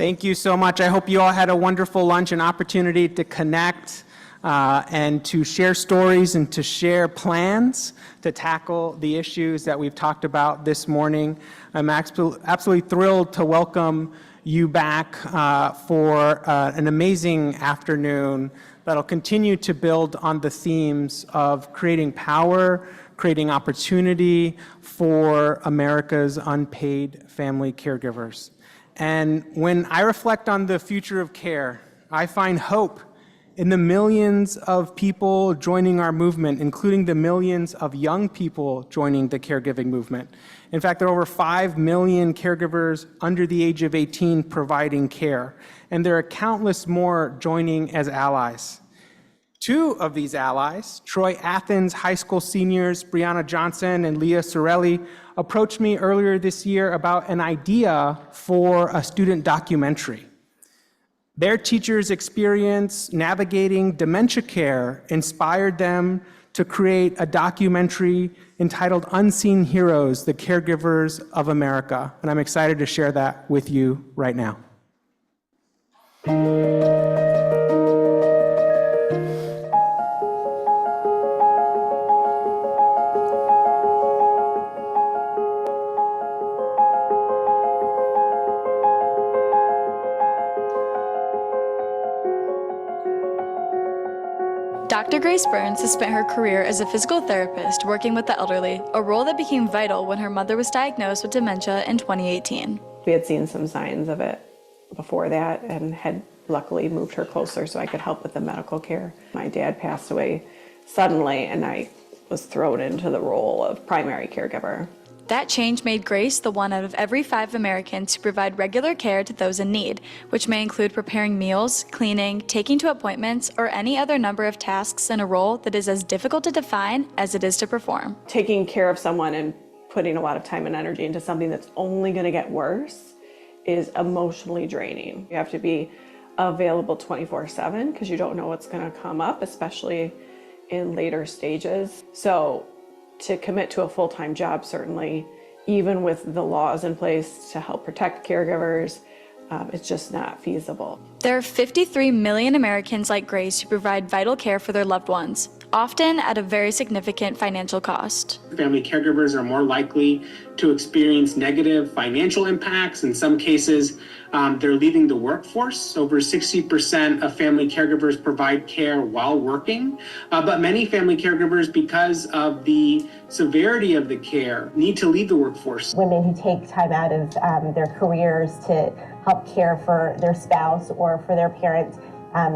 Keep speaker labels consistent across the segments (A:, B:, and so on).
A: Thank you so much. I hope you all had a wonderful lunch and opportunity to connect and to share stories and to share plans to tackle the issues that we've talked about this morning. I'm absolutely thrilled to welcome you back for an amazing afternoon that'll continue to build on the themes of creating power, creating opportunity for America's unpaid family caregivers. And when I reflect on the future of care, I find hope in the millions of people joining our movement, including the millions of young people joining the caregiving movement. In fact, there are over 5 million caregivers under the age of 18 providing care, and there are countless more joining as allies. 2 of these allies, Troy Athens High School seniors Brianna Johnson and Leah Sorelli, approached me earlier this year about an idea for a student documentary. Their teachers' experience navigating dementia care inspired them to create a documentary entitled Unseen Heroes, The Caregivers of America. And I'm excited to share that with you right now.
B: Dr. Grace Burns has spent her career as a physical therapist working with the elderly, a role that became vital when her mother was diagnosed with dementia in 2018.
C: We had seen some signs of it before that and had luckily moved her closer so I could help with the medical care. My dad passed away suddenly and I was thrown into the role of primary caregiver.
B: That change made Grace the one out of every 5 Americans who provide regular care to those in need, which may include preparing meals, cleaning, taking to appointments, or any other number of tasks in a role that is as difficult to define as it is to perform.
C: Taking care of someone and putting a lot of time and energy into something that's only going to get worse is emotionally draining. You have to be available 24/7 because you don't know what's going to come up, especially in later stages. So to commit to a full-time job, certainly, even with the laws in place to help protect caregivers, it's just not feasible.
B: There are 53 million Americans like Grace who provide vital care for their loved ones, often at a very significant financial cost.
D: Family caregivers are more likely to experience negative financial impacts. In some cases, they're leaving the workforce. Over 60% of family caregivers provide care while working, but many family caregivers, because of the severity of the care, need to leave the workforce.
E: Women who take time out of their careers to help care for their spouse or for their parents,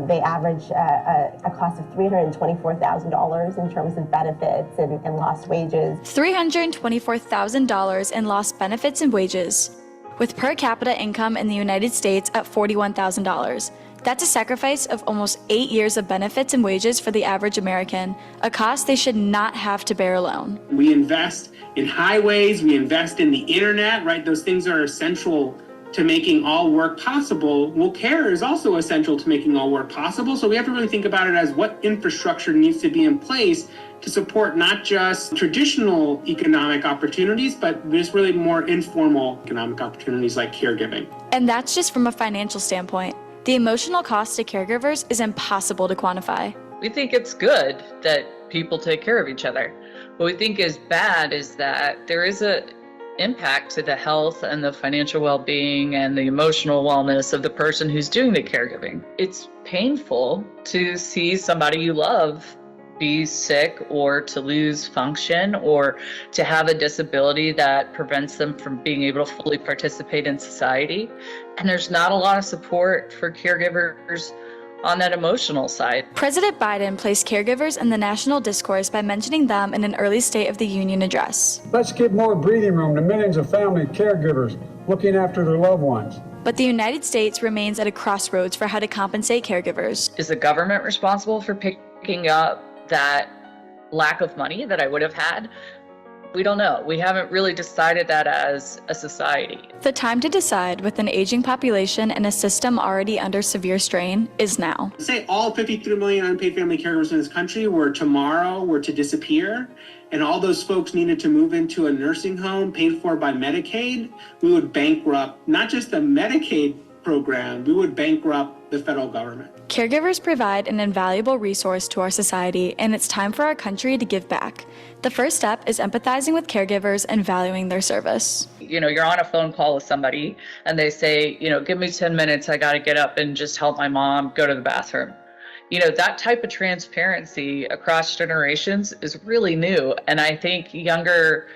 E: they average a cost of $324,000 in terms of benefits and lost wages.
B: $324,000 in lost benefits and wages, with per capita income in the United States at $41,000. That's a sacrifice of almost 8 years of benefits and wages for the average American, a cost they should not have to bear alone.
D: We invest in highways, we invest in the internet, right? Those things are essential to making all work possible. Well, care is also essential to making all work possible. So we have to really think about it as what infrastructure needs to be in place to support not just traditional economic opportunities, but just really more informal economic opportunities like caregiving.
B: And that's just from a financial standpoint. The emotional cost to caregivers is impossible to quantify.
F: We think it's good that people take care of each other. What we think is bad is that there is an impact to the health and the financial well-being and the emotional wellness of the person who's doing the caregiving. It's painful to see somebody you love be sick or to lose function or to have a disability that prevents them from being able to fully participate in society. And there's not a lot of support for caregivers on that emotional side.
B: President Biden placed caregivers in the national discourse by mentioning them in an early State of the Union address.
G: Let's give more breathing room to millions of family caregivers looking after their loved ones.
B: But the United States remains at a crossroads for how to compensate caregivers.
F: Is the government responsible for picking up that lack of money that I would have had? We don't know. We haven't really decided that as a society.
B: The time to decide, with an aging population and a system already under severe strain, is now.
D: Say all 53 million unpaid family caregivers in this country were to disappear, and all those folks needed to move into a nursing home paid for by Medicaid, we would bankrupt not just the Medicaid program, we would bankrupt the federal government.
B: Caregivers provide an invaluable resource to our society, and it's time for our country to give back. The first step is empathizing with caregivers and valuing their service.
F: You're on a phone call with somebody and they say, give me 10 minutes, I got to get up and just help my mom go to the bathroom. That type of transparency across generations is really new. And I think younger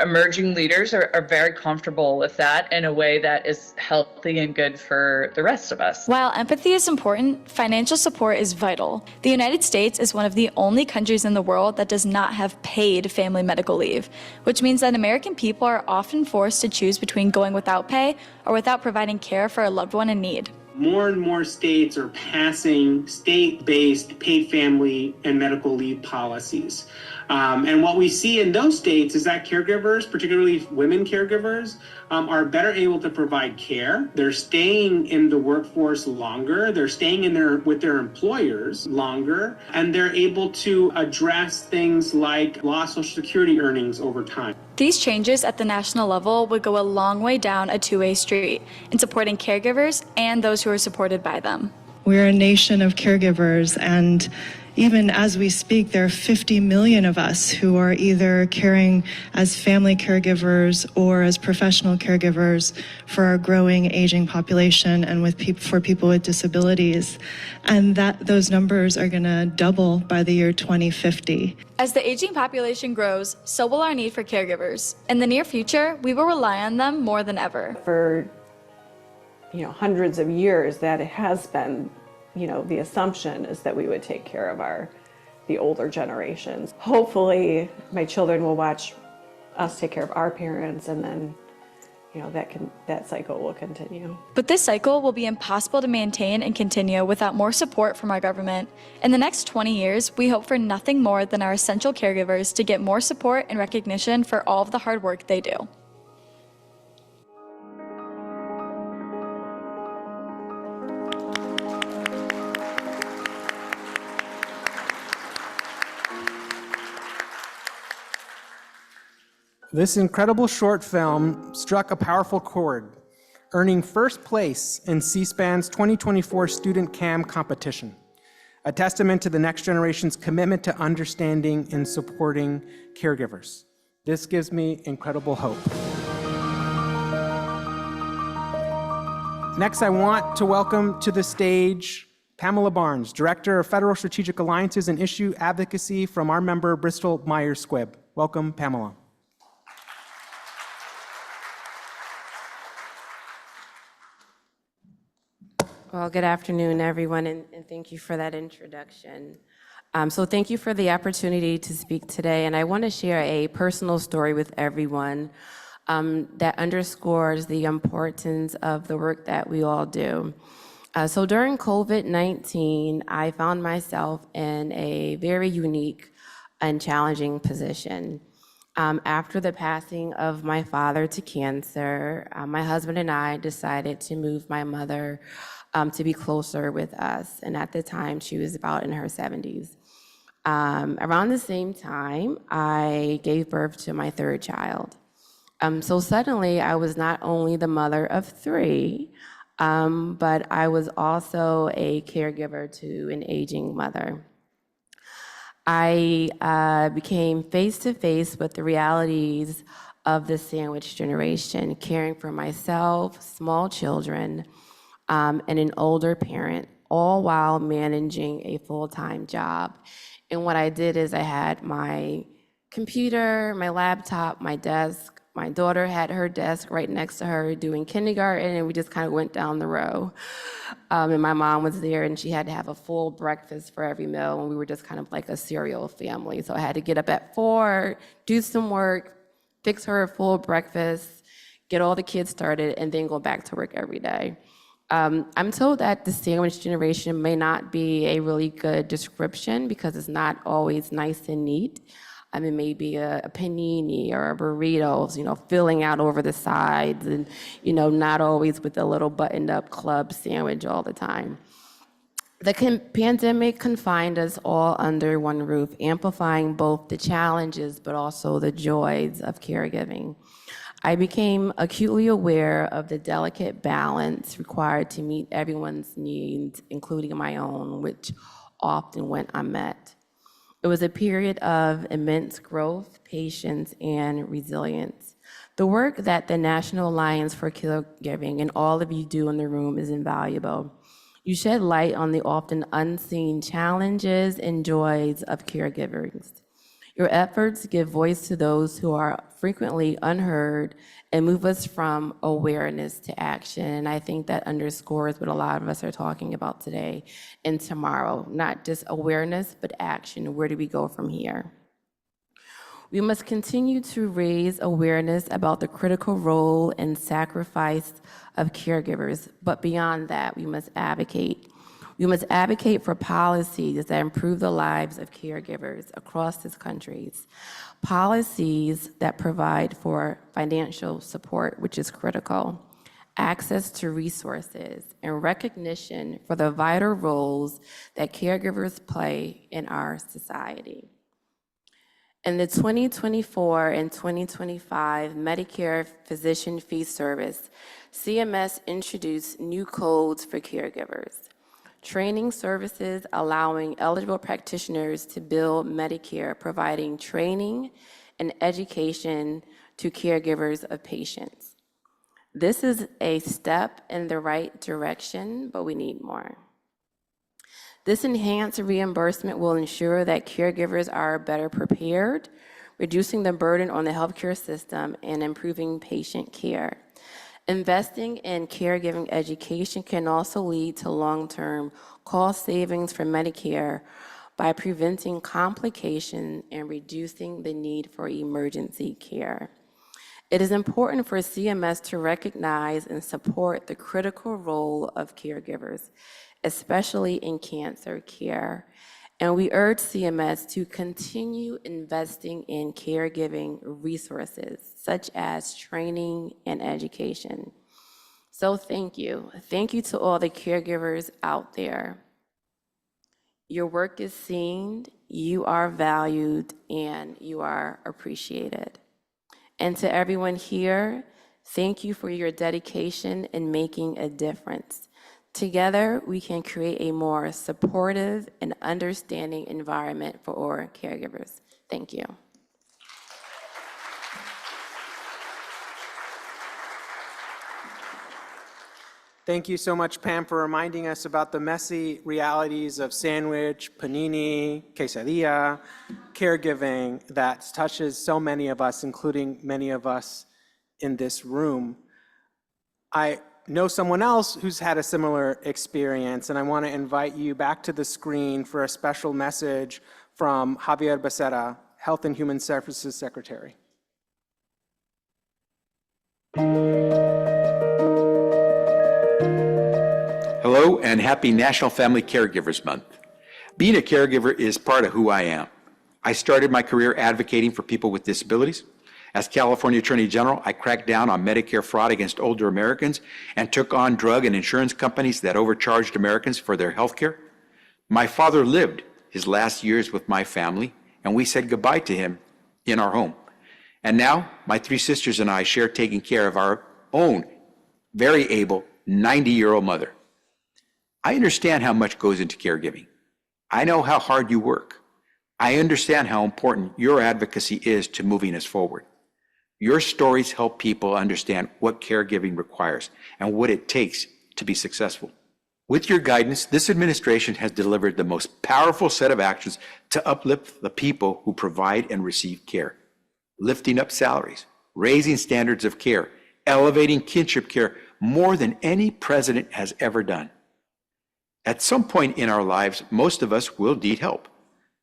F: emerging leaders are very comfortable with that in a way that is healthy and good for the rest of us.
B: While empathy is important, financial support is vital. The United States is one of the only countries in the world that does not have paid family medical leave, which means that American people are often forced to choose between going without pay or without providing care for a loved one in need.
D: More and more states are passing state-based paid family and medical leave policies. And what we see in those states is that caregivers, particularly women caregivers, are better able to provide care. They're staying in the workforce longer. They're staying with their employers longer, and they're able to address things like lost Social Security earnings over time.
B: These changes at the national level would go a long way down a two-way street in supporting caregivers and those who are supported by them.
H: We're a nation of caregivers, and even as we speak, there are 50 million of us who are either caring as family caregivers or as professional caregivers for our growing aging population and for people with disabilities. And those numbers are going to double by the year 2050.
B: As the aging population grows, so will our need for caregivers. In the near future, we will rely on them more than ever.
C: For hundreds of years, that it has been the assumption is that we would take care of the older generations. Hopefully my children will watch us take care of our parents, and then that cycle will continue.
B: But this cycle will be impossible to maintain and continue without more support from our government. In the next 20 years, we hope for nothing more than our essential caregivers to get more support and recognition for all of the hard work they do.
A: This incredible short film struck a powerful chord, earning first place in C-SPAN's 2024 Student CAM competition, a testament to the next generation's commitment to understanding and supporting caregivers. This gives me incredible hope. Next, I want to welcome to the stage Pamela Barnes, Director of Federal Strategic Alliances and Issue Advocacy from our member, Bristol Myers Squibb. Welcome, Pamela.
I: Well, good afternoon, everyone, and thank you for that introduction. So thank you for the opportunity to speak today, and I want to share a personal story with everyone that underscores the importance of the work that we all do. So during COVID-19, I found myself in a very unique and challenging position. After the passing of my father to cancer, my husband and I decided to move my mother to be closer with us. And at the time, she was about in her 70s. Around the same time, I gave birth to my third child. So suddenly, I was not only the mother of three, but I was also a caregiver to an aging mother. I became face to face with the realities of the sandwich generation, caring for myself, small children, and an older parent, all while managing a full-time job. And what I did is I had my computer, my laptop, my desk. My daughter had her desk right next to her doing kindergarten, and we just kind of went down the row. And my mom was there, and she had to have a full breakfast for every meal, and we were just kind of like a cereal family. So I had to get up at 4, do some work, fix her a full breakfast, get all the kids started, and then go back to work every day. I'm told that the sandwich generation may not be a really good description because it's not always nice and neat. I mean, maybe a panini or a burritos, filling out over the sides and, not always with a little buttoned up club sandwich all the time. The pandemic confined us all under one roof, amplifying both the challenges but also the joys of caregiving. I became acutely aware of the delicate balance required to meet everyone's needs, including my own, which often went unmet. It was a period of immense growth, patience, and resilience. The work that the National Alliance for Caregiving and all of you do in the room is invaluable. You shed light on the often unseen challenges and joys of caregiving. Your efforts give voice to those who are frequently unheard and move us from awareness to action. And I think that underscores what a lot of us are talking about today and tomorrow. Not just awareness, but action. Where do we go from here? We must continue to raise awareness about the critical role and sacrifice of caregivers. But beyond that, we must advocate. We must advocate for policies that improve the lives of caregivers across this country. Policies that provide for financial support, which is critical, access to resources, and recognition for the vital roles that caregivers play in our society. In the 2024 and 2025 Medicare Physician Fee Service, CMS introduced new codes for caregivers. Training services allowing eligible practitioners to bill Medicare, providing training and education to caregivers of patients. This is a step in the right direction, but we need more. This enhanced reimbursement will ensure that caregivers are better prepared, reducing the burden on the healthcare system and improving patient care. Investing in caregiving education can also lead to long-term cost savings for Medicare by preventing complications and reducing the need for emergency care. It is important for CMS to recognize and support the critical role of caregivers, especially in cancer care. And we urge CMS to continue investing in caregiving resources, such as training and education. So thank you. Thank you to all the caregivers out there. Your work is seen, you are valued, and you are appreciated. And to everyone here, thank you for your dedication in making a difference. Together, we can create a more supportive and understanding environment for all caregivers. Thank you.
A: Thank you so much, Pam, for reminding us about the messy realities of sandwich, panini, quesadilla, caregiving that touches so many of us, including many of us in this room. I know someone else who's had a similar experience, and I want to invite you back to the screen for a special message from Javier Becerra, Health and Human Services Secretary.
J: Hello and happy National Family Caregivers Month. Being a caregiver is part of who I am. I started my career advocating for people with disabilities. As California Attorney General, I cracked down on Medicare fraud against older Americans and took on drug and insurance companies that overcharged Americans for their health care. My father lived his last years with my family, and we said goodbye to him in our home. And now, my three sisters and I share taking care of our own very able 90-year-old mother. I understand how much goes into caregiving. I know how hard you work. I understand how important your advocacy is to moving us forward. Your stories help people understand what caregiving requires and what it takes to be successful. With your guidance, this administration has delivered the most powerful set of actions to uplift the people who provide and receive care, lifting up salaries, raising standards of care, elevating kinship care more than any president has ever done. At some point in our lives, most of us will need help.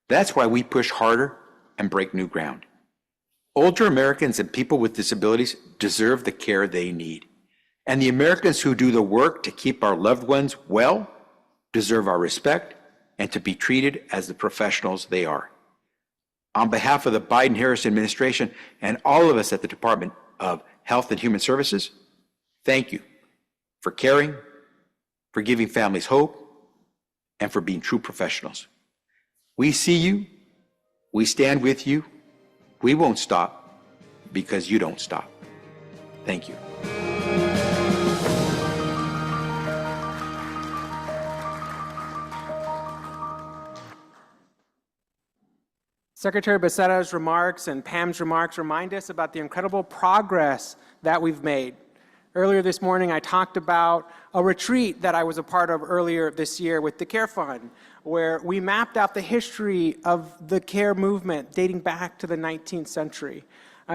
J: That's why we push harder and break new ground. Older Americans and people with disabilities deserve the care they need. And the Americans who do the work to keep our loved ones well deserve our respect and to be treated as the professionals they are. On behalf of the Biden-Harris administration and all of us at the Department of Health and Human Services, thank you for caring, for giving families hope, and for being true professionals. We see you, we stand with you, we won't stop because you don't stop. Thank you.
A: Secretary Becerra's remarks and Pam's remarks remind us about the incredible progress that we've made. Earlier this morning, I talked about a retreat that I was a part of earlier this year with the Care Fund, where we mapped out the history of the care movement dating back to the 19th century.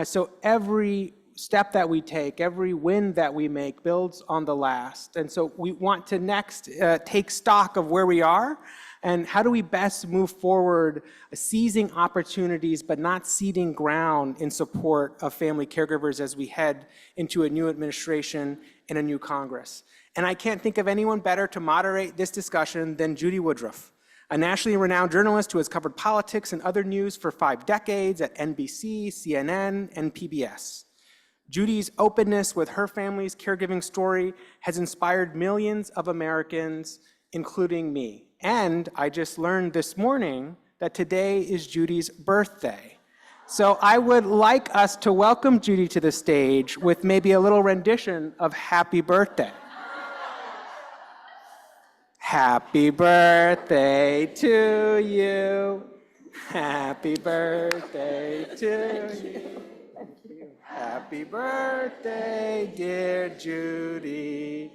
A: So every step that we take, every win that we make builds on the last. And so we want to next take stock of where we are and how do we best move forward, seizing opportunities but not ceding ground in support of family caregivers as we head into a new administration and a new Congress. And I can't think of anyone better to moderate this discussion than Judy Woordruff, a nationally renowned journalist who has covered politics and other news for 5 decades at NBC, CNN, and PBS. Judy's openness with her family's caregiving story has inspired millions of Americans, including me. And I just learned this morning that today is Judy's birthday. So I would like us to welcome Judy to the stage with maybe a little rendition of Happy Birthday. Happy birthday to you. Happy birthday to you. Happy birthday, dear Judy.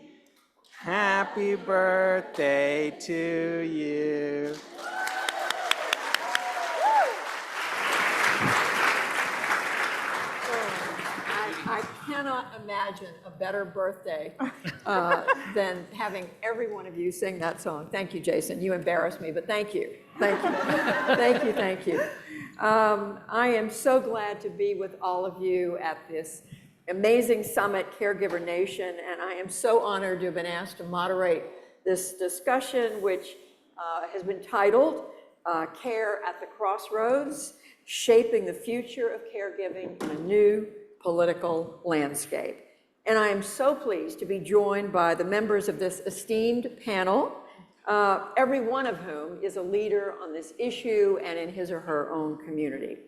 A: Happy birthday to you.
K: I cannot imagine a better birthday than having every one of you sing that song. Thank you, Jason. You embarrassed me, but thank you. Thank you. Thank you, thank you. I am so glad to be with all of you at this amazing summit, Caregiver Nation, and I am so honored to have been asked to moderate this discussion, which has been titled Care at the Crossroads, Shaping the Future of Caregiving in a New Political Landscape. And I am so pleased to be joined by the members of this esteemed panel, every one of whom is a leader on this issue and in his or her own community.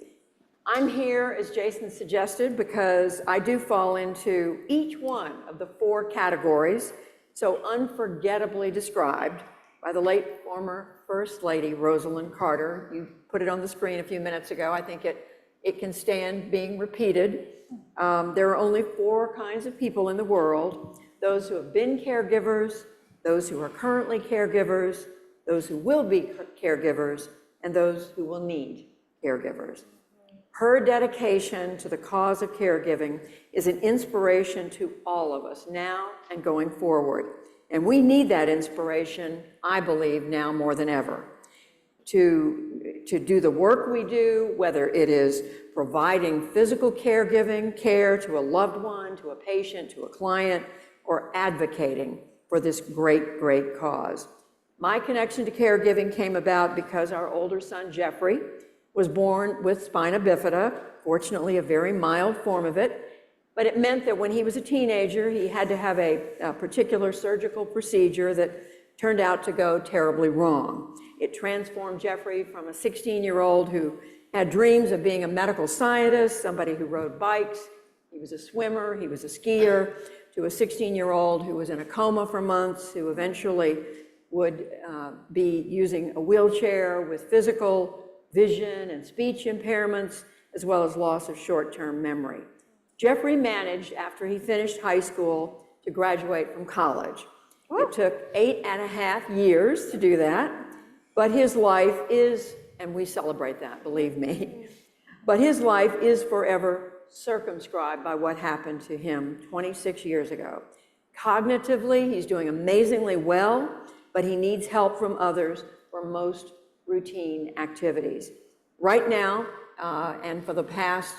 K: I'm here, as Jason suggested, because I do fall into each one of the 4 categories so unforgettably described by the late former First Lady Rosalynn Carter. You put it on the screen a few minutes ago. I think it can stand being repeated. There are only 4 kinds of people in the world: those who have been caregivers, those who are currently caregivers, those who will be caregivers, and those who will need caregivers. Her dedication to the cause of caregiving is an inspiration to all of us now and going forward. And we need that inspiration, I believe, now more than ever, to do the work we do, whether it is providing physical caregiving, care to a loved one, to a patient, to a client, or advocating for this great, great cause. My connection to caregiving came about because our older son, Jeffrey, was born with spina bifida, fortunately a very mild form of it, but it meant that when he was a teenager, he had to have a particular surgical procedure that turned out to go terribly wrong. It transformed Jeffrey from a 16-year-old who had dreams of being a medical scientist, somebody who rode bikes, he was a swimmer, he was a skier, to a 16-year-old who was in a coma for months, who eventually would be using a wheelchair with physical, vision, and speech impairments, as well as loss of short-term memory. Jeffrey managed, after he finished high school, to graduate from college. It took 8.5 years to do that, but his life is, and we celebrate that, believe me, but his life is forever circumscribed by what happened to him 26 years ago. Cognitively, he's doing amazingly well, but he needs help from others for most routine activities. Right now, and for the past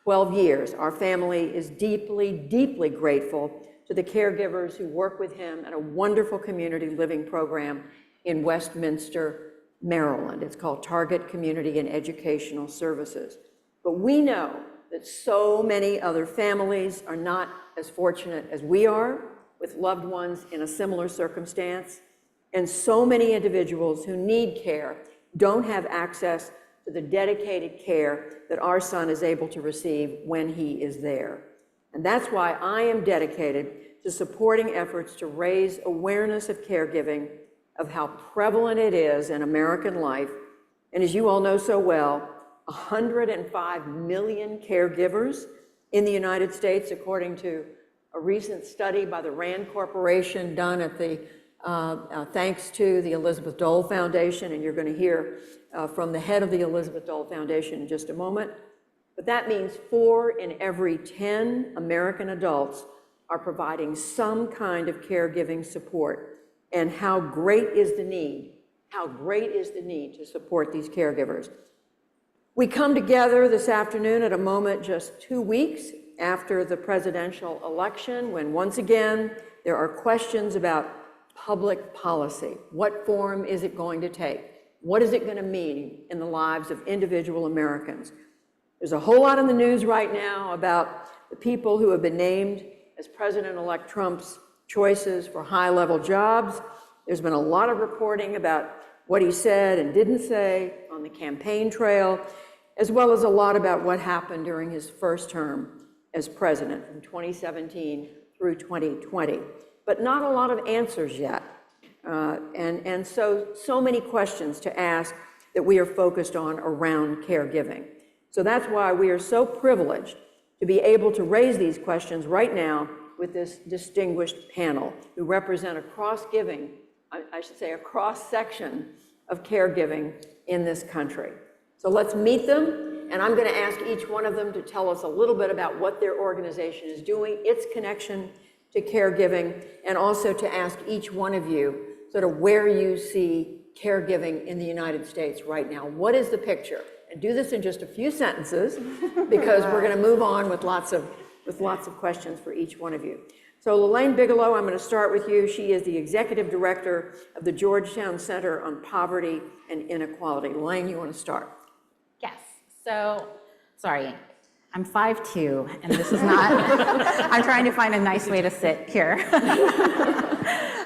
K: 12 years, our family is deeply, deeply grateful to the caregivers who work with him at a wonderful community living program in Westminster, Maryland. It's called Target Community and Educational Services. But we know that so many other families are not as fortunate as we are, with loved ones in a similar circumstance, and so many individuals who need care don't have access to the dedicated care that our son is able to receive when he is there. And that's why I am dedicated to supporting efforts to raise awareness of caregiving, of how prevalent it is in American life. And as you all know so well, 105 million caregivers in the United States, according to a recent study by the RAND Corporation done at the, thanks to the Elizabeth Dole Foundation, and you're going to hear from the head of the Elizabeth Dole Foundation in just a moment. But that means 4 in every 10 American adults are providing some kind of caregiving support. And how great is the need, to support these caregivers. We come together this afternoon at a moment just 2 weeks after the presidential election, when once again, there are questions about public policy. What form is it going to take? What is it going to mean in the lives of individual Americans? There's a whole lot in the news right now about the people who have been named as President-elect Trump's choices for high-level jobs. There's been a lot of reporting about what he said and didn't say on the campaign trail, as well as a lot about what happened during his first term as president from 2017 through 2020. But not a lot of answers yet. And so many questions to ask that we are focused on around caregiving. So that's why we are so privileged to be able to raise these questions right now with this distinguished panel who represent a cross-section of caregiving in this country. So let's meet them, and I'm going to ask each one of them to tell us a little bit about what their organization is doing, its connection to caregiving, and also to ask each one of you sort of where you see caregiving in the United States right now. What is the picture? And do this in just a few sentences, because we're going to move on with lots of questions for each one of you. So Lelaine Bigelow, I'm going to start with you. She is the Executive Director of the Georgetown Center on Poverty and Inequality. Lelaine, you want to start?
L: Yes. So, sorry, I'm 5'2", and this is not, I'm trying to find a nice way to sit here.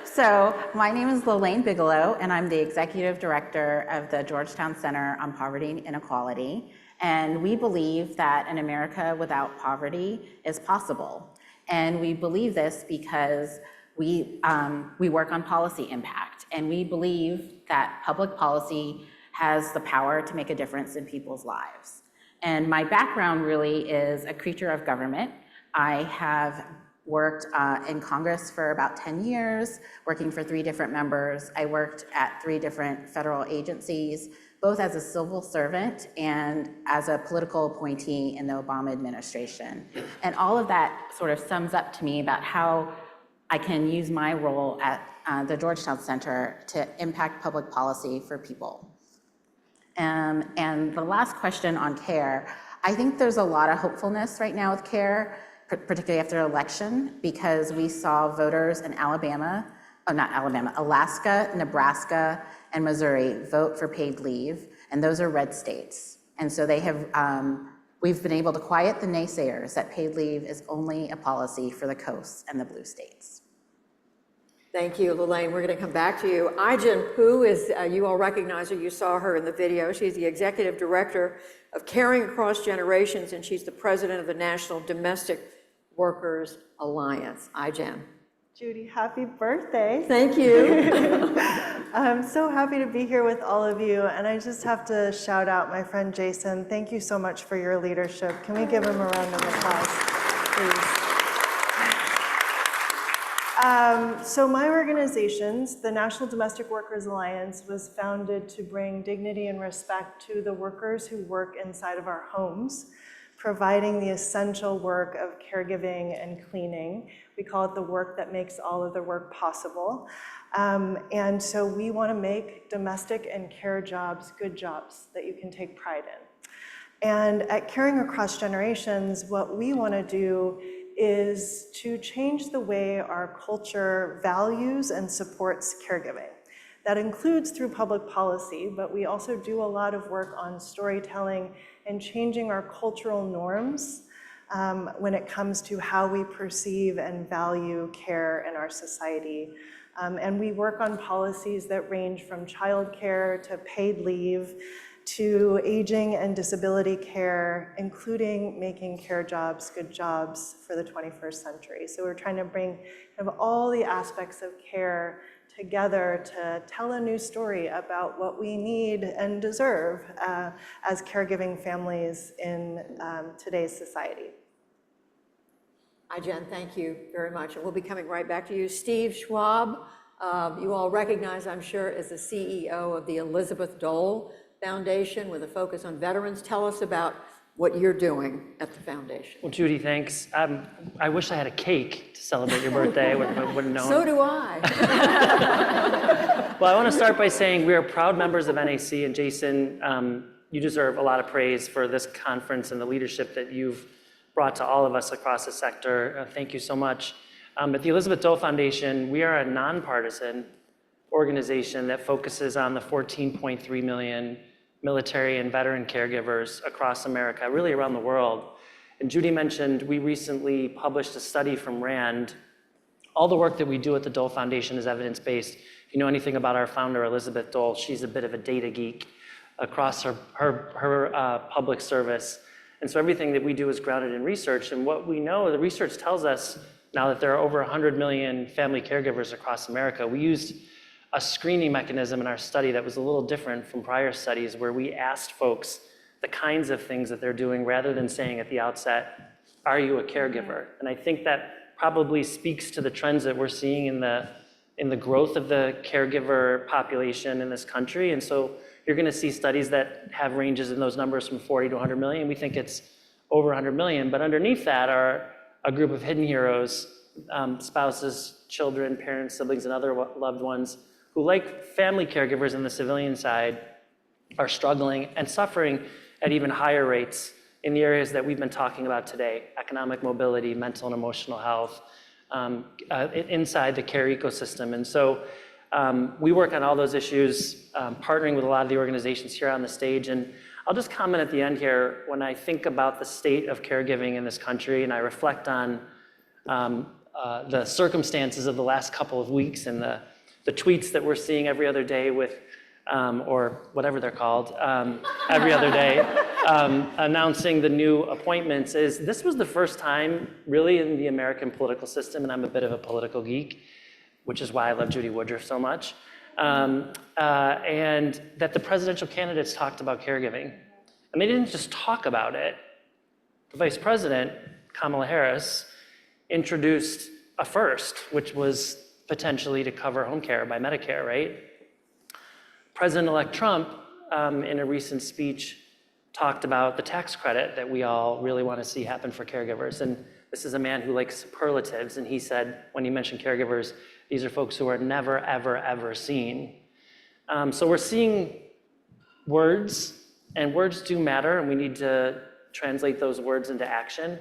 L: So, my name is Lelaine Bigelow, and I'm the Executive Director of the Georgetown Center on Poverty and Inequality. And we believe that an America without poverty is possible. And we believe this because we work on policy impact, and we believe that public policy has the power to make a difference in people's lives. And my background really is a creature of government. I have worked in Congress for about 10 years, working for 3 different members. I worked at 3 different federal agencies, both as a civil servant and as a political appointee in the Obama administration. And all of that sort of sums up to me about how I can use my role at the Georgetown Center to impact public policy for people. And the last question on care, I think there's a lot of hopefulness right now with care, particularly after the election, because we saw voters in Alaska, Nebraska, and Missouri vote for paid leave, and those are red states. And so they have, we've been able to quiet the naysayers that paid leave is only a policy for the coasts and the blue states.
K: Thank you, Lelaine. We're going to come back to you. Ai-jen Poo is, you all recognize her, you saw her in the video. She's the Executive Director of Caring Across Generations, and she's the President of the National Domestic Workers Alliance. Ai-jen.
M: Judy, happy birthday.
K: Thank you.
M: I'm so happy to be here with all of you, and I just have to shout out my friend Jason. Thank you so much for your leadership. Can we give him a round of applause, please? So my organizations, the National Domestic Workers Alliance, was founded to bring dignity and respect to the workers who work inside of our homes, providing the essential work of caregiving and cleaning. We call it the work that makes all of the work possible. And so we want to make domestic and care jobs good jobs that you can take pride in. And at Caring Across Generations, what we want to do is to change the way our culture values and supports caregiving. That includes through public policy, but we also do a lot of work on storytelling and changing our cultural norms when it comes to how we perceive and value care in our society. And we work on policies that range from childcare to paid leave to aging and disability care, including making care jobs good jobs for the 21st century. So we're trying to bring kind of all the aspects of care together to tell a new story about what we need and deserve as caregiving families in today's society.
K: Hi, Jen, thank you very much. And we'll be coming right back to you. Steve Schwab, you all recognize, I'm sure, as the CEO of the Elizabeth Dole Foundation with a focus on veterans. Tell us about what you're doing at the foundation.
N: Well, Judy, thanks. I wish I had a cake to celebrate your birthday. I would have known.
K: So do I.
N: Well, I want to start by saying we are proud members of NAC, and Jason, you deserve a lot of praise for this conference and the leadership that you've brought to all of us across the sector. Thank you so much. At the Elizabeth Dole Foundation, we are a nonpartisan organization that focuses on the 14.3 million military and veteran caregivers across America, really around the world. And Judy mentioned we recently published a study from RAND. All the work that we do at the Dole Foundation is evidence-based. If you know anything about our founder, Elizabeth Dole, she's a bit of a data geek across her public service. And so everything that we do is grounded in research. And what we know, the research tells us now that there are over 100 million family caregivers across America. We used a screening mechanism in our study that was a little different from prior studies, where we asked folks the kinds of things that they're doing rather than saying at the outset, are you a caregiver? And I think that probably speaks to the trends that we're seeing in the growth of the caregiver population in this country. And so you're going to see studies that have ranges in those numbers from 40 to 100 million. We think it's over 100 million. But underneath that are a group of hidden heroes, spouses, children, parents, siblings, and other loved ones who, like family caregivers in the civilian side, are struggling and suffering at even higher rates in the areas that we've been talking about today: economic mobility, mental and emotional health, inside the care ecosystem. And so we work on all those issues, partnering with a lot of the organizations here on the stage. And I'll just comment at the end here, when I think about the state of caregiving in this country, and I reflect on the circumstances of the last couple of weeks and the tweets that we're seeing every other day with, or whatever they're called, every other day, announcing the new appointments, this was the first time really in the American political system, and I'm a bit of a political geek, which is why I love Judy Woordruff so much, and that the presidential candidates talked about caregiving. And they didn't just talk about it. The vice president, Kamala Harris, introduced a first, which was potentially to cover home care by Medicare, right? President-elect Trump, in a recent speech, talked about the tax credit that we all really want to see happen for caregivers. And this is a man who likes superlatives, and he said, when he mentioned caregivers, these are folks who are never, ever, ever seen. So we're seeing words, and words do matter, and we need to translate those words into action.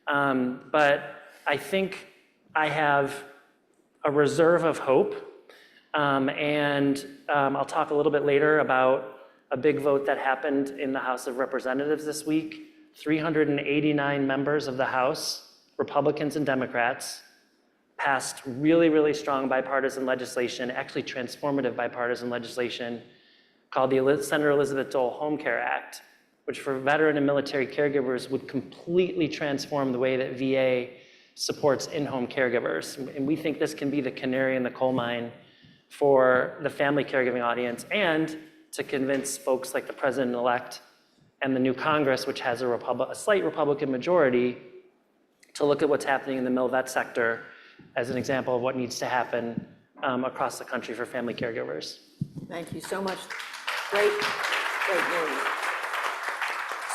N: But I think I have a reserve of hope, and I'll talk a little bit later about a big vote that happened in the House of Representatives this week. 389 members of the House, Republicans and Democrats, passed really, really strong bipartisan legislation, actually transformative bipartisan legislation, called the Senator Elizabeth Dole Home Care Act, which for veteran and military caregivers would completely transform the way that VA supports in-home caregivers. And we think this can be the canary in the coal mine for the family caregiving audience, and to convince folks like the president-elect and the new Congress, which has a slight Republican majority, to look at what's happening in the mil-vet sector as an example of what needs to happen across the country for family caregivers.
K: Thank you so much. Great news.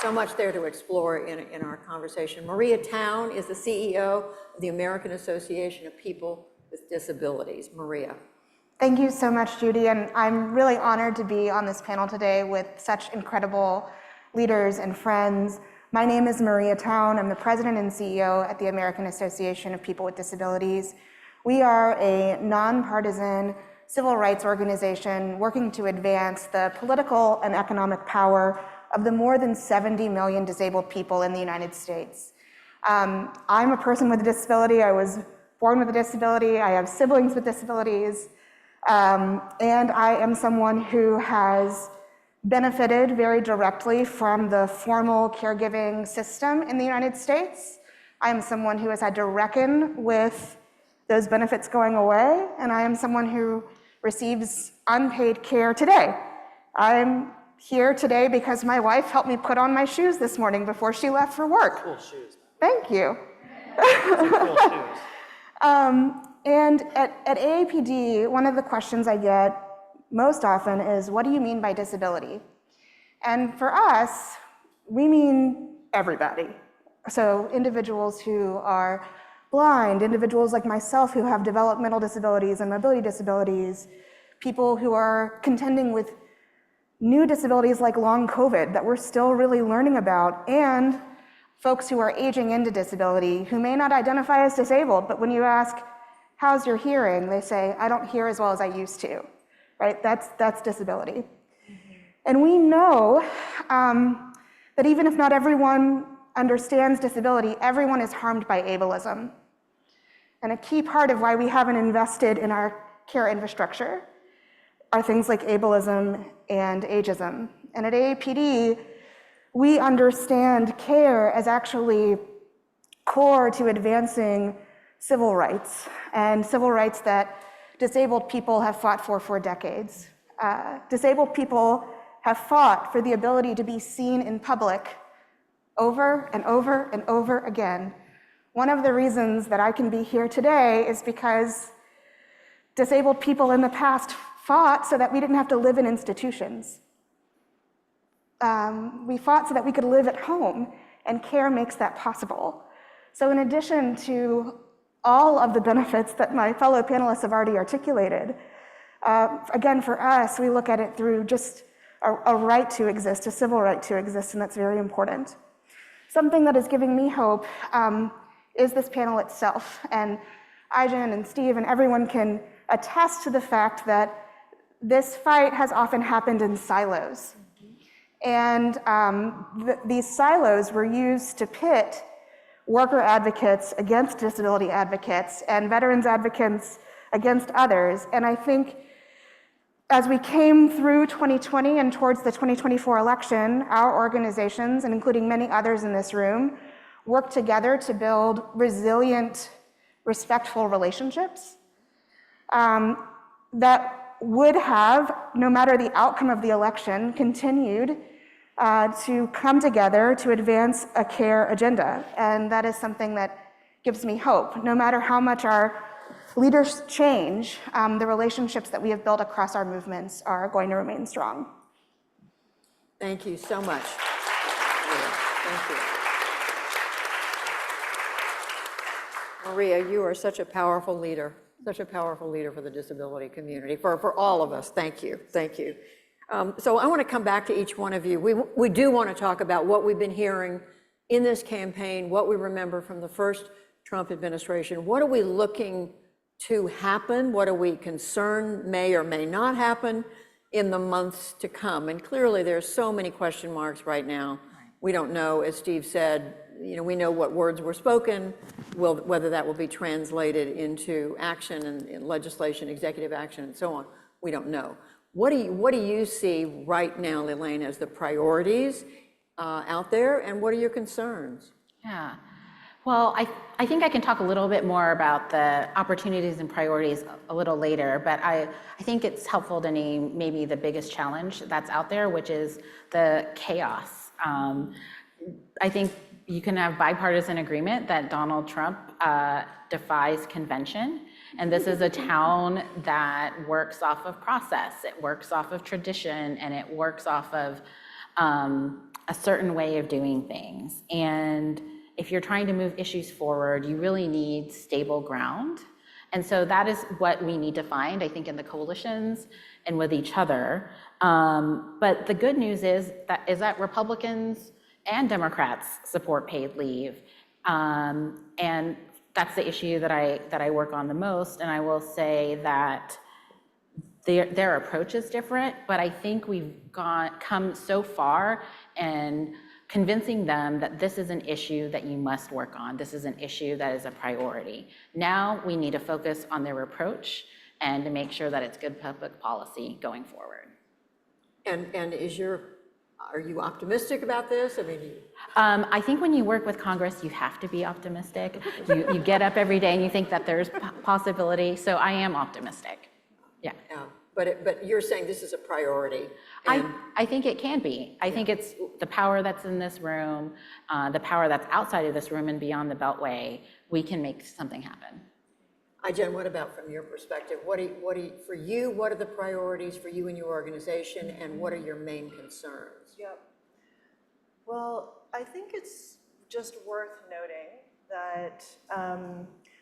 K: So much there to explore in our conversation. Maria Town is the CEO of the American Association of People with Disabilities. Maria.
O: Thank you so much, Judy, and I'm really honored to be on this panel today with such incredible leaders and friends. My name is Maria Town. I'm the president and CEO at the American Association of People with Disabilities. We are a nonpartisan civil rights organization working to advance the political and economic power of the more than 70 million disabled people in the United States. I'm a person with a disability. I was born with a disability. I have siblings with disabilities. And I am someone who has benefited very directly from the formal caregiving system in the United States. I am someone who has had to reckon with those benefits going away, and I am someone who receives unpaid care today. I'm here today because my wife helped me put on my shoes this morning before she left for work.
N: Cool shoes.
O: Thank you.
N: Cool shoes.
O: And at AAPD, one of the questions I get most often is, what do you mean by disability? And for us, we mean everybody. So individuals who are blind, individuals like myself who have developmental disabilities and mobility disabilities, people who are contending with new disabilities like long COVID that we're still really learning about, and folks who are aging into disability who may not identify as disabled, but when you ask, how's your hearing? They say, I don't hear as well as I used to, right? That's disability. And we know that even if not everyone understands disability, everyone is harmed by ableism. And a key part of why we haven't invested in our care infrastructure are things like ableism and ageism. And at AAPD, we understand care as actually core to advancing civil rights, and civil rights that disabled people have fought for decades. Disabled people have fought for the ability to be seen in public over and over and over again. One of the reasons that I can be here today is because disabled people in the past fought so that we didn't have to live in institutions. We fought so that we could live at home, and care makes that possible. So in addition to all of the benefits that my fellow panelists have already articulated, again, for us, we look at it through just a right to exist, a civil right to exist, and that's very important. Something that is giving me hope is this panel itself. And Aijen and Steve and everyone can attest to the fact that this fight has often happened in silos. And these silos were used to pit worker advocates against disability advocates and veterans advocates against others. And I think as we came through 2020 and towards the 2024 election, our organizations, and including many others in this room, worked together to build resilient, respectful relationships that would have, no matter the outcome of the election, continued to come together to advance a care agenda. And that is something that gives me hope. No matter how much our leaders change, the relationships that we have built across our movements are going to remain strong.
K: Thank you so much. Thank you. Maria, you are such a powerful leader for the disability community, for all of us. Thank you. Thank you. So I want to come back to each one of you. We do want to talk about what we've been hearing in this campaign, what we remember from the first Trump administration. What are we looking to happen? What are we concerned may or may not happen in the months to come? And clearly there's so many question marks right now. We don't know, as Steve said, we know what words were spoken, whether that will be translated into action and legislation, executive action, and so on. We don't know. What do you see right now, Lelaine, as the priorities out there, and what are your concerns?
L: Yeah. Well, I think I can talk a little bit more about the opportunities and priorities a little later, but I think it's helpful to name maybe the biggest challenge that's out there, which is the chaos. I think you can have bipartisan agreement that Donald Trump defies convention. And this is a town that works off of process, it works off of tradition, and it works off of a certain way of doing things. And if you're trying to move issues forward, you really need stable ground. And so that is what we need to find, I think, in the coalitions and with each other. But the good news is that Republicans and Democrats support paid leave. And that's the issue that I work on the most. And I will say that their approach is different, but I think we've come so far in convincing them that this is an issue that you must work on. This is an issue that is a priority. Now we need to focus on their approach and to make sure that it's good public policy going forward.
K: And are you optimistic about this? I mean,
L: I think when you work with Congress, you have to be optimistic. You get up every day and you think that there's possibility. So I am optimistic. Yeah.
K: But you're saying this is a priority.
L: I think it can be. I think it's the power that's in this room, the power that's outside of this room and beyond the Beltway. We can make something happen.
K: Jen, what about from your perspective? For you, what are the priorities for you and your organization, and what are your main concerns?
M: Yep. Well, I think it's just worth noting that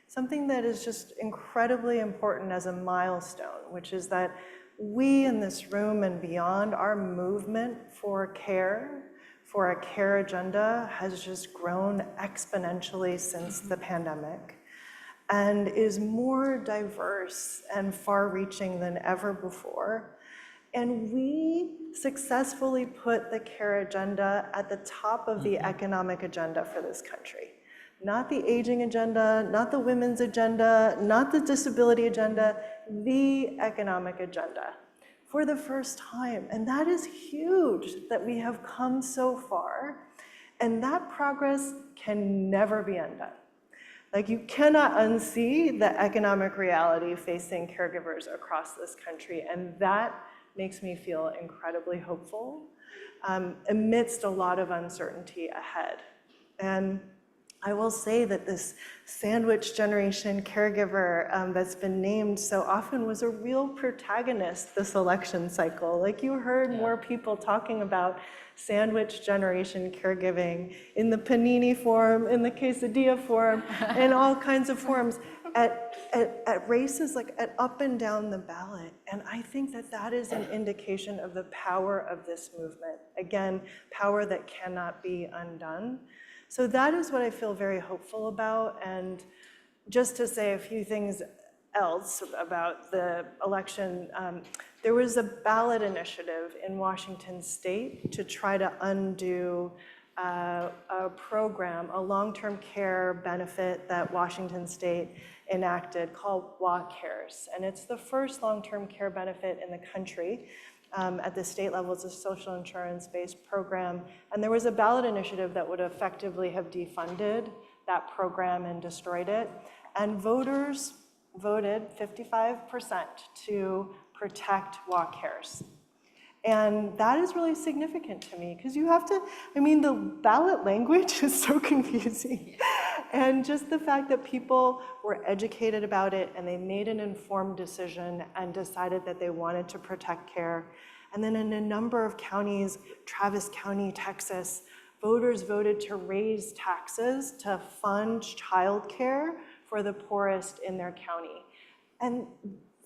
M: something that is just incredibly important as a milestone, which is that we in this room and beyond, our movement for care, for a care agenda, has just grown exponentially since the pandemic, and is more diverse and far-reaching than ever before. And we successfully put the care agenda at the top of the economic agenda for this country. Not the aging agenda, not the women's agenda, not the disability agenda, the economic agenda for the first time. And that is huge that we have come so far. And that progress can never be undone. Like, you cannot unsee the economic reality facing caregivers across this country, and that makes me feel incredibly hopeful amidst a lot of uncertainty ahead. And I will say that this sandwich generation caregiver that's been named so often was a real protagonist this election cycle. Like, you heard more people talking about sandwich generation caregiving in the panini form, in the quesadilla form, in all kinds of forms at races, like at up and down the ballot. And I think that that is an indication of the power of this movement. Again, power that cannot be undone. So that is what I feel very hopeful about. And just to say a few things else about the election, there was a ballot initiative in Washington State to try to undo a program, a long-term care benefit that Washington State enacted called WACARES. And it's the first long-term care benefit in the country. At the state level, it's a social insurance-based program. And there was a ballot initiative that would effectively have defunded that program and destroyed it. And voters voted 55% to protect WACARES. And that is really significant to me, because you have to, I mean, the ballot language is so confusing. And just the fact that people were educated about it and they made an informed decision and decided that they wanted to protect care. And then in a number of counties, Travis County, Texas, voters voted to raise taxes to fund childcare for the poorest in their county. And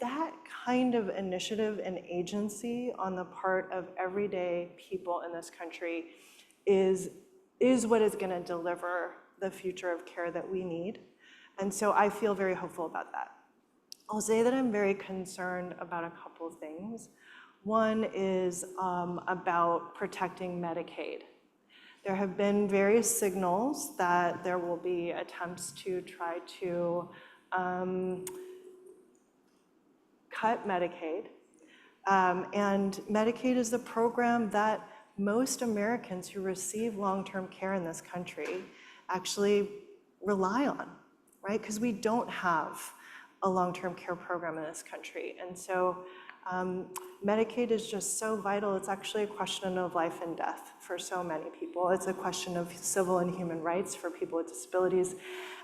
M: that kind of initiative and agency on the part of everyday people in this country is what is going to deliver the future of care that we need. And so I feel very hopeful about that. I'll say that I'm very concerned about a couple of things. One is about protecting Medicaid. There have been various signals that there will be attempts to try to cut Medicaid. And Medicaid is the program that most Americans who receive long-term care in this country actually rely on, right? Because we don't have a long-term care program in this country. And so Medicaid is just so vital. It's actually a question of life and death for so many people. It's a question of civil and human rights for people with disabilities.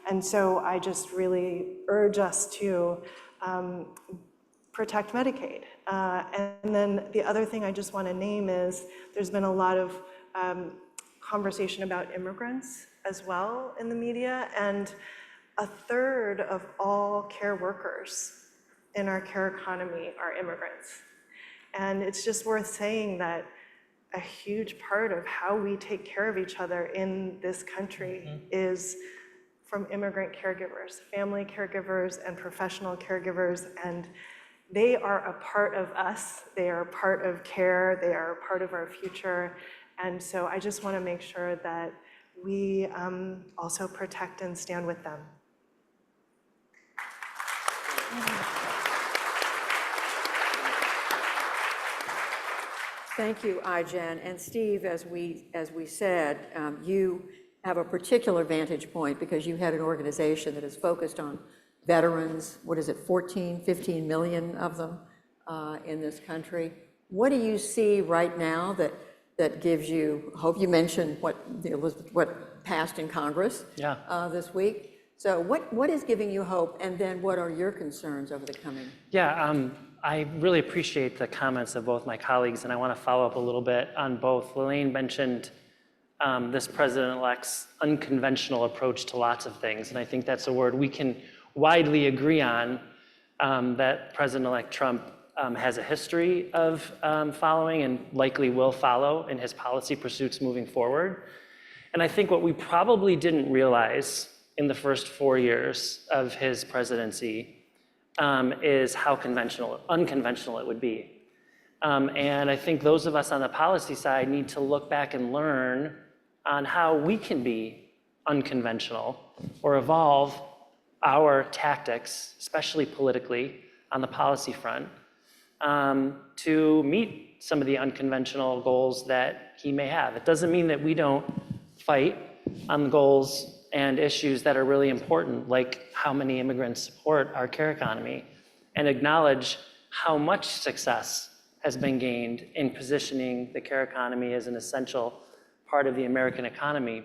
M: And so I just really urge us to protect Medicaid. And then the other thing I just want to name is there's been a lot of conversation about immigrants as well in the media, and a third of all care workers in our care economy are immigrants. And it's just worth saying that a huge part of how we take care of each other in this country is from immigrant caregivers, family caregivers and professional caregivers, and they are a part of us, they are a part of care, they are a part of our future. And so I just want to make sure that we also protect and stand with them.
K: Thank you, iJen. And Steve, as we said, you have a particular vantage point because you had an organization that is focused on veterans. What is it, 14, 15 million of them in this country? What do you see right now that gives you hope? You mentioned what passed in Congress this week. So what is giving you hope, and then what are your concerns over the coming?
N: Yeah, I really appreciate the comments of both my colleagues, and I want to follow up a little bit on both. Lelaine mentioned this president-elect's unconventional approach to lots of things, and I think that's a word we can widely agree on, that President-elect Trump has a history of following and likely will follow in his policy pursuits moving forward. And I think what we probably didn't realize in the first 4 years of his presidency is how unconventional it would be. And I think those of us on the policy side need to look back and learn on how we can be unconventional or evolve our tactics, especially politically, on the policy front, to meet some of the unconventional goals that he may have. It doesn't mean that we don't fight on the goals and issues that are really important, like how many immigrants support our care economy, and acknowledge how much success has been gained in positioning the care economy as an essential part of the American economy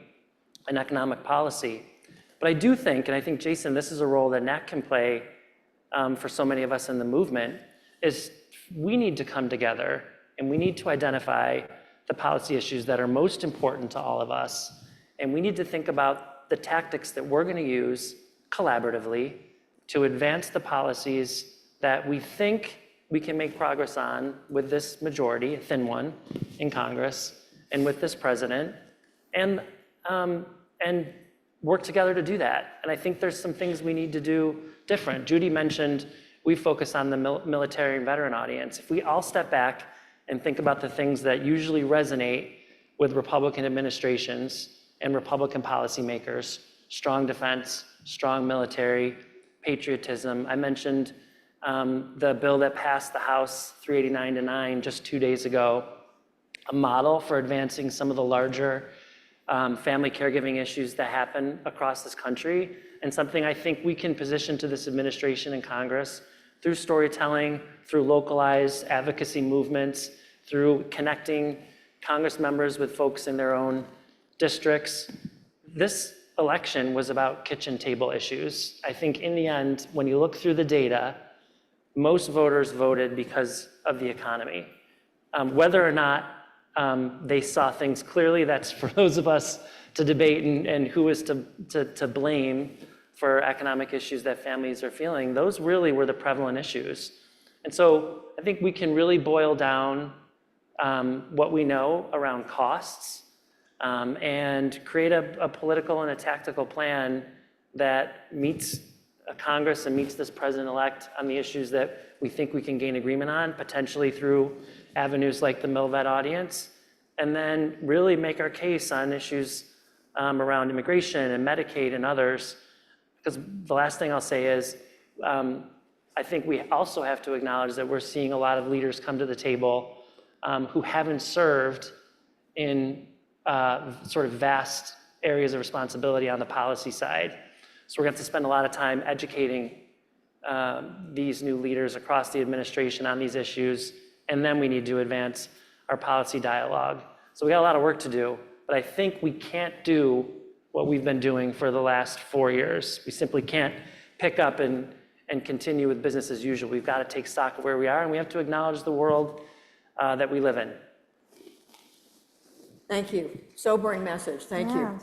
N: and economic policy. But I do think, and I think, Jason, this is a role that NAC can play for so many of us in the movement, is we need to come together and we need to identify the policy issues that are most important to all of us. And we need to think about the tactics that we're going to use collaboratively to advance the policies that we think we can make progress on with this majority, a thin one, in Congress, and with this president, and work together to do that. And I think there's some things we need to do different. Judy mentioned we focus on the military and veteran audience. If we all step back and think about the things that usually resonate with Republican administrations and Republican policymakers: strong defense, strong military, patriotism. I mentioned the bill that passed the House 389-9 just 2 days ago, a model for advancing some of the larger family caregiving issues that happen across this country, and something I think we can position to this administration and Congress through storytelling, through localized advocacy movements, through connecting Congress members with folks in their own districts. This election was about kitchen table issues. I think in the end, when you look through the data, most voters voted because of the economy. Whether or not they saw things clearly, that's for those of us to debate, and who is to blame for economic issues that families are feeling. Those really were the prevalent issues. And so I think we can really boil down what we know around costs, and create a political and a tactical plan that meets Congress and meets this president-elect on the issues that we think we can gain agreement on, potentially through avenues like the MilVet audience, and then really make our case on issues around immigration and Medicaid and others. Because the last thing I'll say is, I think we also have to acknowledge that we're seeing a lot of leaders come to the table who haven't served in sort of vast areas of responsibility on the policy side. So we're going to have to spend a lot of time educating these new leaders across the administration on these issues, and then we need to advance our policy dialogue. So we got a lot of work to do, but I think we can't do what we've been doing for the last 4 years. We simply can't pick up and continue with business as usual. We've got to take stock of where we are, and we have to acknowledge the world that we live in.
K: Thank you. Sobering message. Thank you.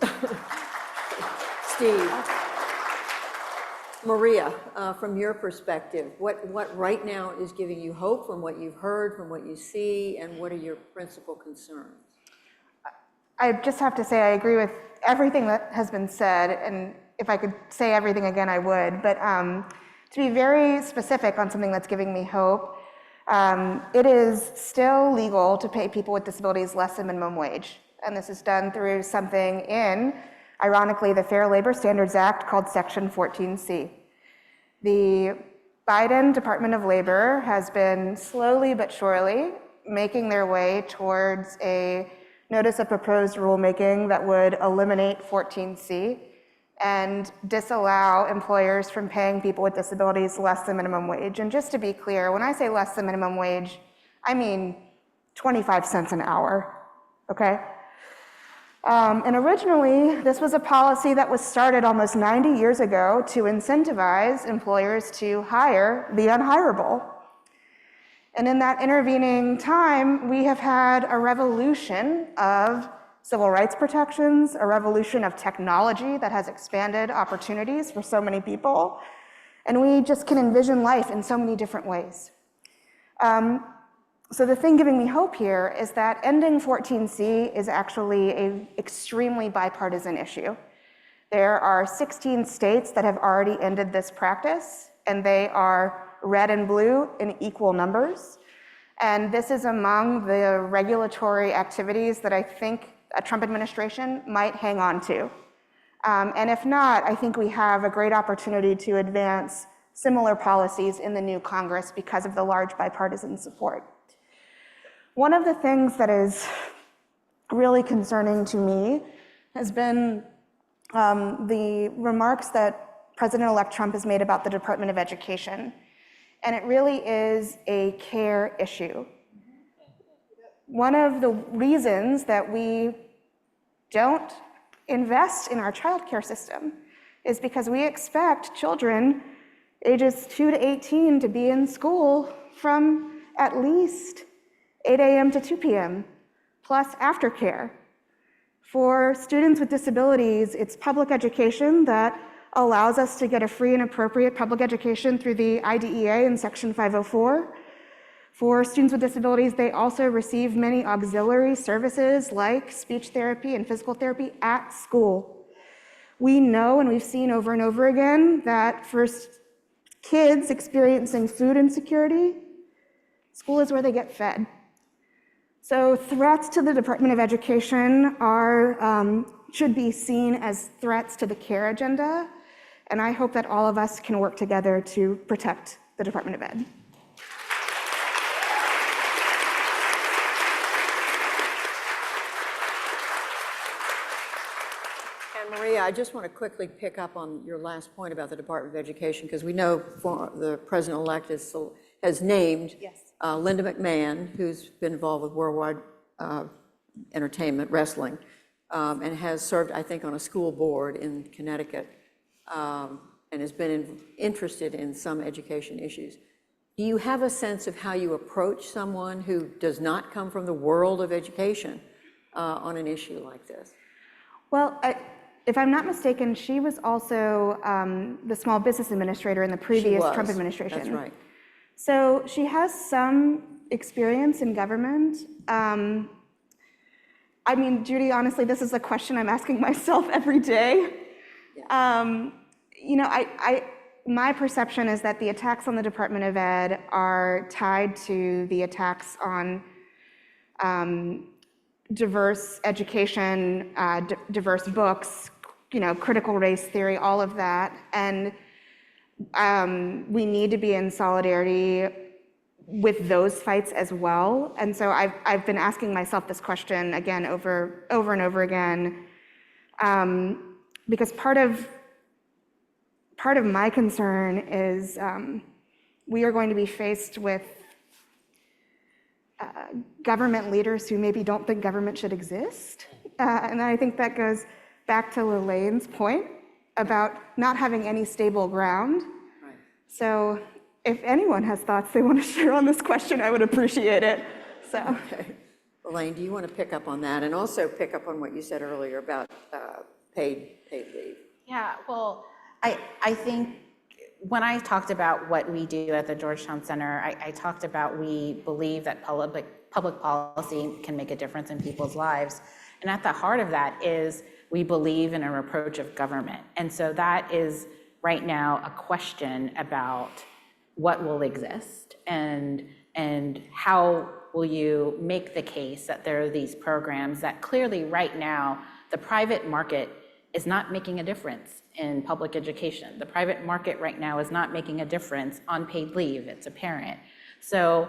K: Steve. Maria, from your perspective, what right now is giving you hope from what you've heard, from what you see, and what are your principal concerns?
O: I just have to say I agree with everything that has been said, and if I could say everything again, I would. But to be very specific on something that's giving me hope, it is still legal to pay people with disabilities less than minimum wage. And this is done through something in, ironically, the Fair Labor Standards Act called Section 14C. The Biden Department of Labor has been slowly but surely making their way towards a notice of proposed rulemaking that would eliminate 14C and disallow employers from paying people with disabilities less than minimum wage. And just to be clear, when I say less than minimum wage, I mean 25 cents an hour, okay? And originally, this was a policy that was started almost 90 years ago to incentivize employers to hire the unhireable. And in that intervening time, we have had a revolution of civil rights protections, a revolution of technology that has expanded opportunities for so many people, and we just can envision life in so many different ways. So the thing giving me hope here is that ending 14C is actually an extremely bipartisan issue. There are 16 states that have already ended this practice, and they are red and blue in equal numbers. And this is among the regulatory activities that I think a Trump administration might hang on to. And if not, I think we have a great opportunity to advance similar policies in the new Congress because of the large bipartisan support. One of the things that is really concerning to me has been the remarks that President-elect Trump has made about the Department of Education. And it really is a care issue. One of the reasons that we don't invest in our childcare system is because we expect children ages 2 to 18 to be in school from at least 8 a.m. to 2 p.m., plus aftercare. For students with disabilities, it's public education that allows us to get a free and appropriate public education through the IDEA in Section 504. For students with disabilities, they also receive many auxiliary services like speech therapy and physical therapy at school. We know, and we've seen over and over again, that for kids experiencing food insecurity, school is where they get fed. So threats to the Department of Education should be seen as threats to the care agenda, and I hope that all of us can work together to protect the Department of Ed.
K: Maria, I just want to quickly pick up on your last point about the Department of Education, because we know the president-elect has named Linda McMahon, who's been involved with worldwide entertainment, wrestling, and has served, I think, on a school board in Connecticut, and has been interested in some education issues. Do you have a sense of how you approach someone who does not come from the world of education on an issue like this?
O: Well, if I'm not mistaken, she was also the small business administrator in the previous Trump administration.
K: That's right.
O: So she has some experience in government. I mean, Judy, honestly, this is a question I'm asking myself every day. Yeah. You know, my perception is that the attacks on the Department of Ed are tied to the attacks on diverse education, diverse books, you know, critical race theory, all of that. And we need to be in solidarity with those fights as well. And so I've been asking myself this question again over and over again, because part of my concern is we are going to be faced with government leaders who maybe don't think government should exist. And I think that goes back to Lelaine's point about not having any stable ground. Right. So if anyone has thoughts they want to share on this question, I would appreciate it. So.
K: Okay. Lelaine, do you want to pick up on that and also pick up on what you said earlier about paid leave?
L: Yeah, well, I think when I talked about what we do at the Georgetown Center, I talked about we believe that public policy can make a difference in people's lives. And at the heart of that is we believe in an approach of government. And so that is right now a question about what will exist and how will you make the case that there are these programs that clearly right now the private market is not making a difference in public education. The private market right now is not making a difference on paid leave, it's apparent. So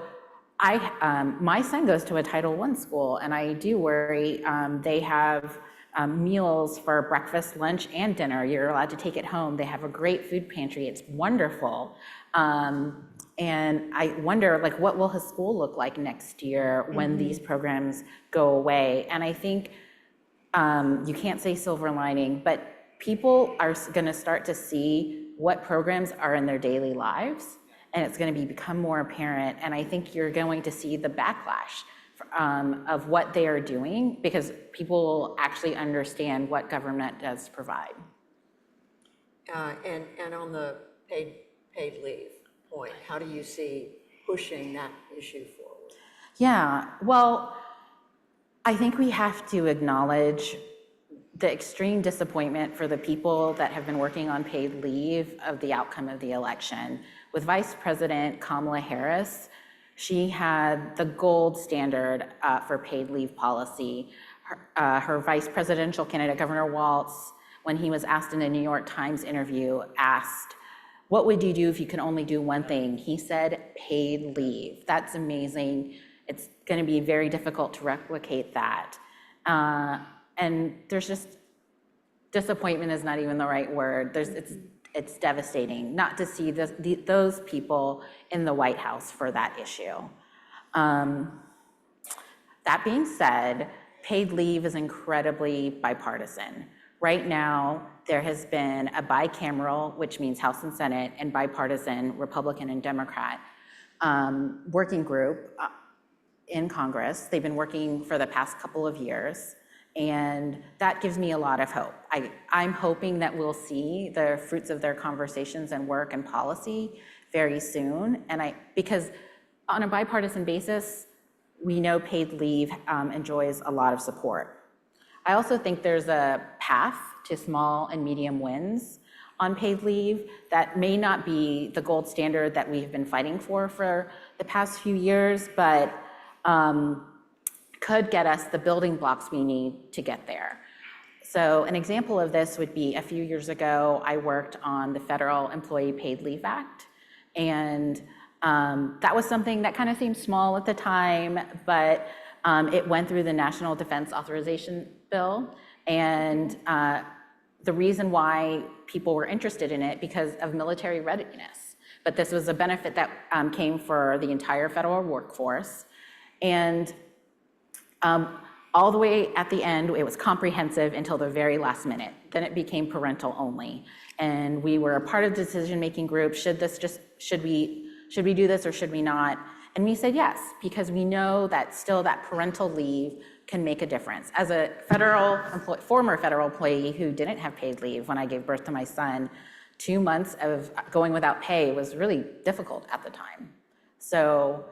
L: My son goes to a Title I school, and I do worry. They have meals for breakfast, lunch, and dinner. You're allowed to take it home. They have a great food pantry. It's wonderful. And I wonder, like, what will his school look like next year when these programs go away? And I think you can't say silver lining, but people are going to start to see what programs are in their daily lives, and it's going to become more apparent. And I think you're going to see the backlash of what they are doing, because people will actually understand what government does provide.
K: And on the paid leave point, how do you see pushing that issue forward?
L: Yeah, well, I think we have to acknowledge the extreme disappointment for the people that have been working on paid leave of the outcome of the election. With Vice President Kamala Harris, she had the gold standard for paid leave policy. Her vice presidential candidate, Governor Walz, when he was asked in a New York Times interview, asked, "What would you do if you could only do one thing?" He said, "Paid leave." That's amazing. It's going to be very difficult to replicate that. And there's just, disappointment is not even the right word. It's devastating not to see those people in the White House for that issue. That being said, paid leave is incredibly bipartisan. Right now, there has been a bicameral, which means House and Senate, and bipartisan, Republican and Democrat, working group in Congress. They've been working for the past couple of years, and that gives me a lot of hope. I'm hoping that we'll see the fruits of their conversations and work and policy very soon. And because on a bipartisan basis, we know paid leave enjoys a lot of support. I also think there's a path to small and medium wins on paid leave that may not be the gold standard that we've been fighting for the past few years, but could get us the building blocks we need to get there. So an example of this would be a few years ago, I worked on the Federal Employee Paid Leave Act. And that was something that kind of seemed small at the time, but it went through the National Defense Authorization Bill. And the reason why people were interested in it because of military readiness. But this was a benefit that came for the entire federal workforce. And all the way at the end, it was comprehensive until the very last minute. Then it became parental only. And we were a part of the decision-making group. Should we do this or should we not? And we said yes, because we know that still that parental leave can make a difference. As a former federal employee who didn't have paid leave when I gave birth to my son, 2 months of going without pay was really difficult at the time. So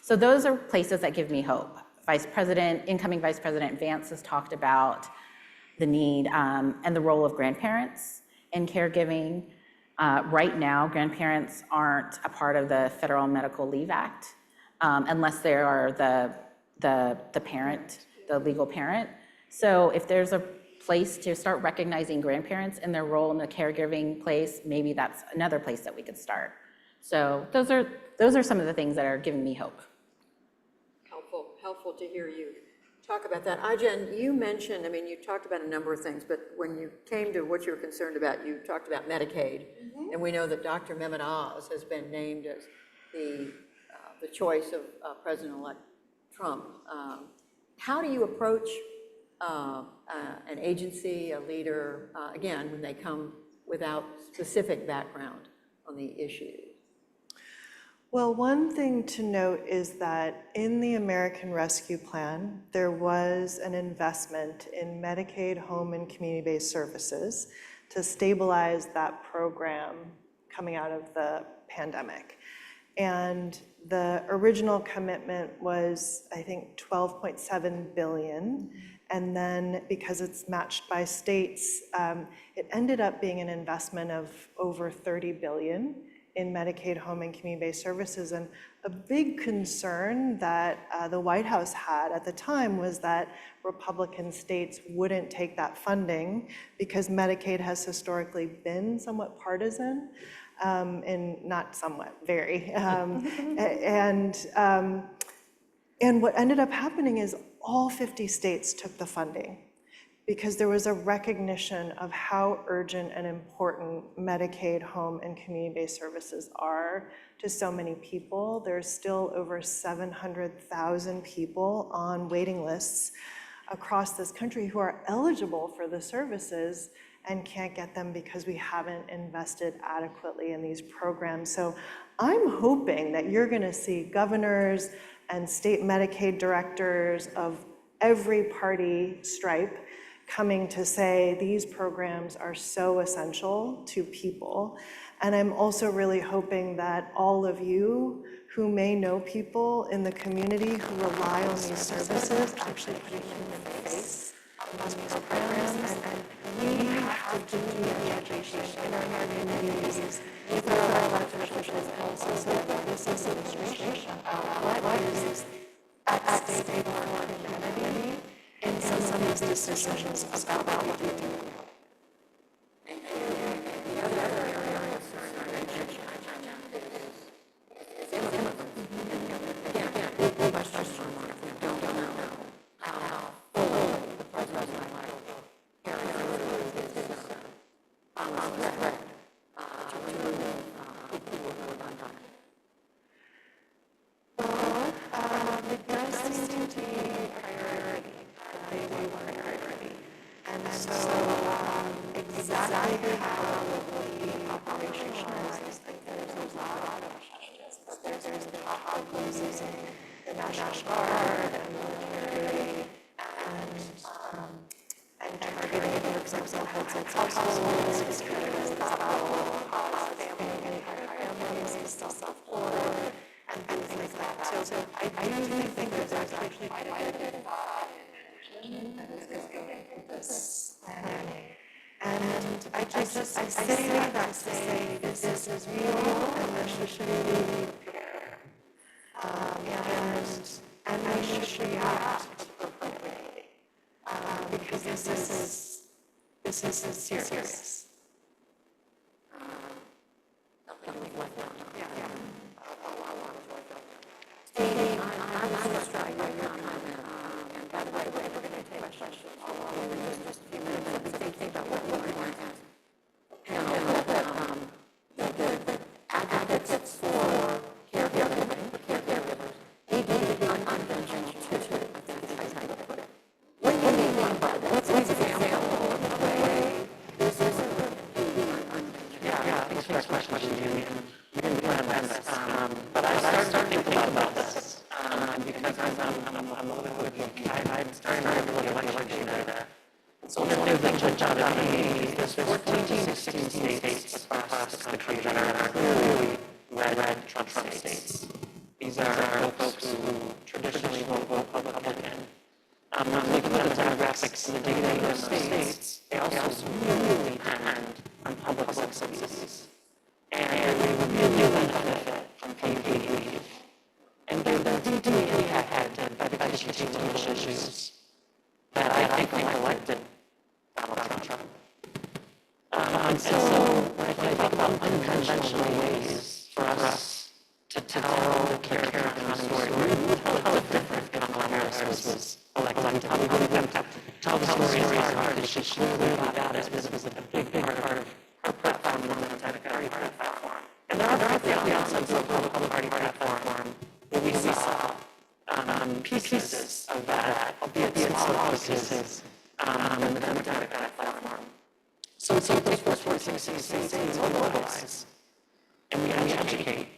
L: those are places that give me hope. Incoming Vice President Vance has talked about the need and the role of grandparents in caregiving. Right now, grandparents aren't a part of the Federal Medical Leave Act unless they are the parent, the legal parent. So if there's a place to start recognizing grandparents and their role in the caregiving place, maybe that's another place that we could start. So those are some of the things that are giving me hope.
K: Helpful to hear you talk about that. Ajen, you mentioned, you talked about a number of things, but when you came to what you're concerned about, you talked about Medicaid, and we know that Dr. Mehmet Oz has been named as the choice of President-elect Trump. How do you approach an agency, a leader, again, when they come without specific background on the issue?
M: Well, one thing to note is that in the American Rescue Plan, there was an investment in Medicaid home and community-based services to stabilize that program coming out of the pandemic. And the original commitment was, I think, $12.7 billion. And then because it's matched by states, it ended up being an investment of over $30 billion in Medicaid home and community-based services. And a big concern that the White House had at the time was that Republican states wouldn't take that funding because Medicaid has historically been somewhat partisan. and not somewhat, very. And what ended up happening is all 50 states took the funding because there was a recognition of how urgent and important Medicaid, home, and community-based services are to so many people. There's still over 700,000 people on waiting lists across this country who are eligible for the services and can't get them because we haven't invested adequately in these programs. So I'm hoping that you're gonna see governors and state Medicaid directors of every party stripe coming to say these programs are so essential to people. And I'm also really hoping that all of you who may know people in the community who rely on these services actually put a human face on these programs. And we have to do the education in our communities with our elected officials and also this administration about what is at stake for our community in some of these decisions about what we do. Thank you. The other area of education is again, question mark. We don't know how fully the president might carry this threat to remove people who are undocumented. Well, it does seem to be a priority. And so exactly how will be operationalized, I think there's a lot of questions. There's the talk of using the National Guard and military and targeting, for example, heads of households, because that will cause families to self-support and things like that. So I do think there's actually quite a bit of that is going into this planning. And I say that to say this is real and this should be prepared. And we should react appropriately because this is serious. I'm going to try your comment. And by the way, we're going to take questions along in just a few minutes and think about what we're going to ask. Panel that the advocates for caregivers, they need unconventional to put it. What do you mean by that? What's an example of the way this is unconventional? Yeah, thanks for that question, Judy. You didn't plan this. But I started thinking about this. Because I'm starting to really like data. So one of the things with John is there's 14 to 16 states across the country that are clearly red Trump states. These are folks who traditionally vote Republican. When we look at the demographics and the data in those states, they also really depend on public subsidies. And they really benefit from paid leave. And they're deeply impacted by the education issues that I think elected Donald Trump. And so when I think about unconventional ways for us to tell the caregiving story, we tell it different if Kamala Harris was elected. How we would tell the story is hard because she clearly got it. This was a big part of her platform, the Democratic Party platform. And there are the outsides of the Republican Party platform. We saw pieces of that, albeit small pieces, in the Democratic platform. So it's like those 14 states we mobilize, and we educate,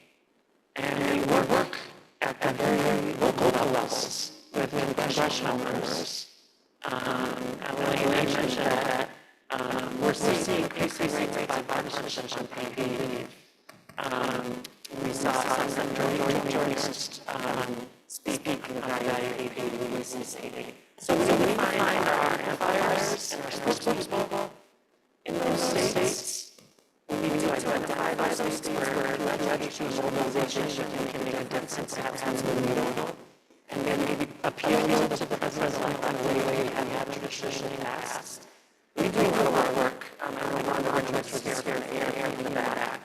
M: and we work at very local levels with congressional members. Lelaine mentioned that we're seeing increasing rates of bipartisanship on paid leave. We saw Senator George Ernst speak on the value of paid leave in DC state. So we find our amplifiers and our spokespeople in those states. We need to identify those states where education and mobilization can make a difference, perhaps move the needle, and then maybe appeal to the president-elect in a way we have traditionally asked. We do a lot of work. I know Rhonda Richards was here in the back.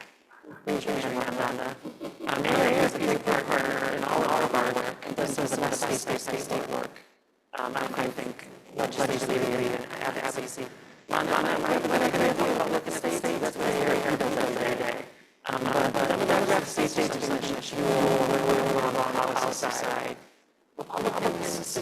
N: legislatively and advocacy. What are you going to do about what the states? That's what I hear does every day. But demographic states are an issue on the House side. Republicans, the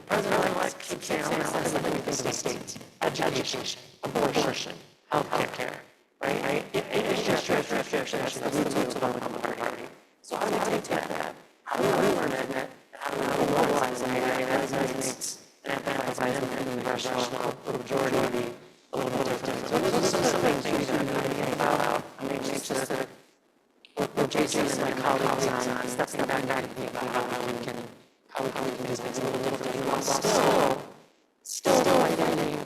N: president-elect keeps saying, I'm not listening to the states. Education, abortion, healthcare, right? It's just restriction. That's the roots of the Republican Party. So how do we take that? How do we learn it? How do we mobilize it? That resonates and amplifies in the congressional majority a little bit different. So those are some things we need to think about. I mean, make sure that with Jason and my colleagues on stepping back and thinking about how we can do things a little differently while still fighting,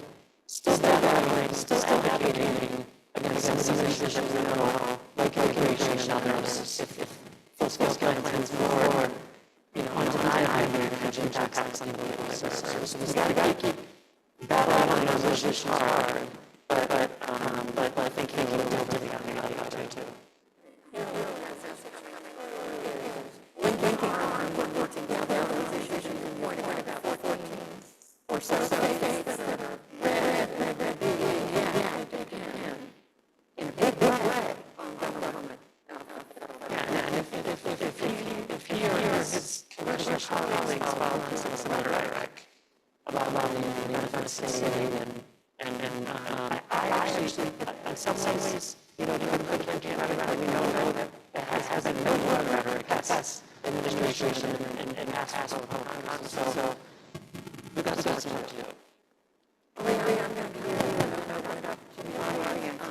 N: still battling, still advocating against some of these issues that we know, like immigration and others. If full-scale climate change or undeniably impacts on people who serve. So we've got to keep battling on those issues hard, but thinking a little differently on the other side too. Linking on working together those issues and more about 14 or so states that are red, in a big way on government. And if he or his congressional colleagues follow some rhetoric about the benefits of state and I actually, in some ways, you know, doing good campaign rhetoric, we know that it has a no word rhetoric. That's administration and past Congress. So we've got to do some work to do. Larry, I'm going to give you to the audience.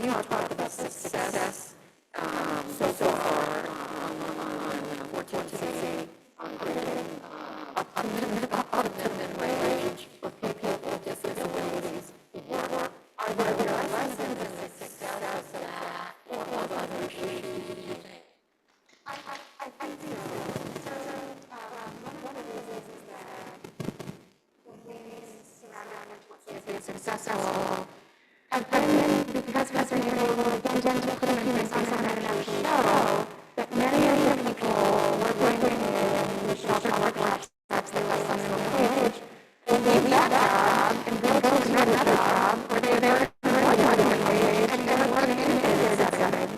N: You talked about success so far on 14C, on creating up to minimum wage for people with disabilities. Are there lessons in the success of that or of other issues you think? I think so. One of the reasons is that communities surrounding be successful have been because we're able to put things on and show that many of the people working in shelter workshops, they less than minimum wage, will leave that job and go to another job where they're minimum wage and they're working in a setting.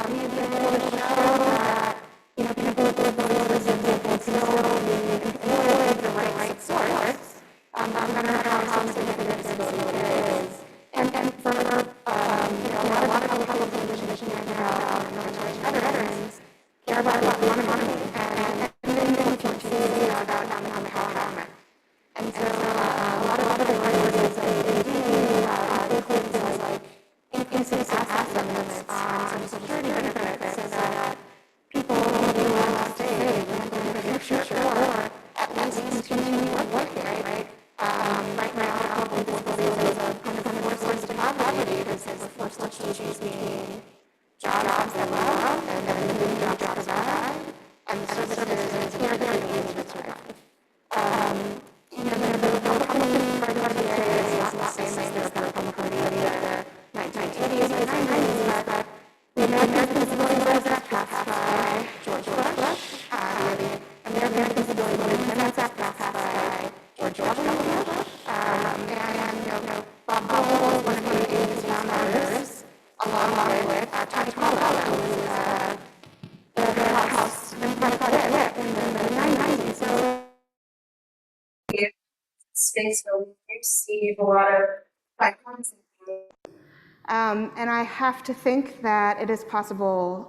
N: We've been able to show that, you know, people with disabilities can still be employed the right sorts, no matter how significant disability is. And for, you know, a lot of people in the position right now, and other veterans, care about money, and then they can see, you know, about empowerment. And so a lot of the priorities that they do include things like increased asset limits on Social Security benefits so that people will be able to save in the future or at least continue working, right? Right now, people with disabilities are kind of forced to poverty because we're forced to choose between jobs that we love and then new jobs that provide and services and caregiving that survive. You know, the Republican Party is not the same as the Republican Party of the 1980s and 90s, but the American Disability Bill Act passed by George Bush, the American Disability Amendments Act passed by George W. Bush, and, you know, Bob Dole was one of the 80s founders, along with Tony Collo, who was the House Democratic Whip in the 90s. So space where we receive a lot of platforms. And I have to think that it is possible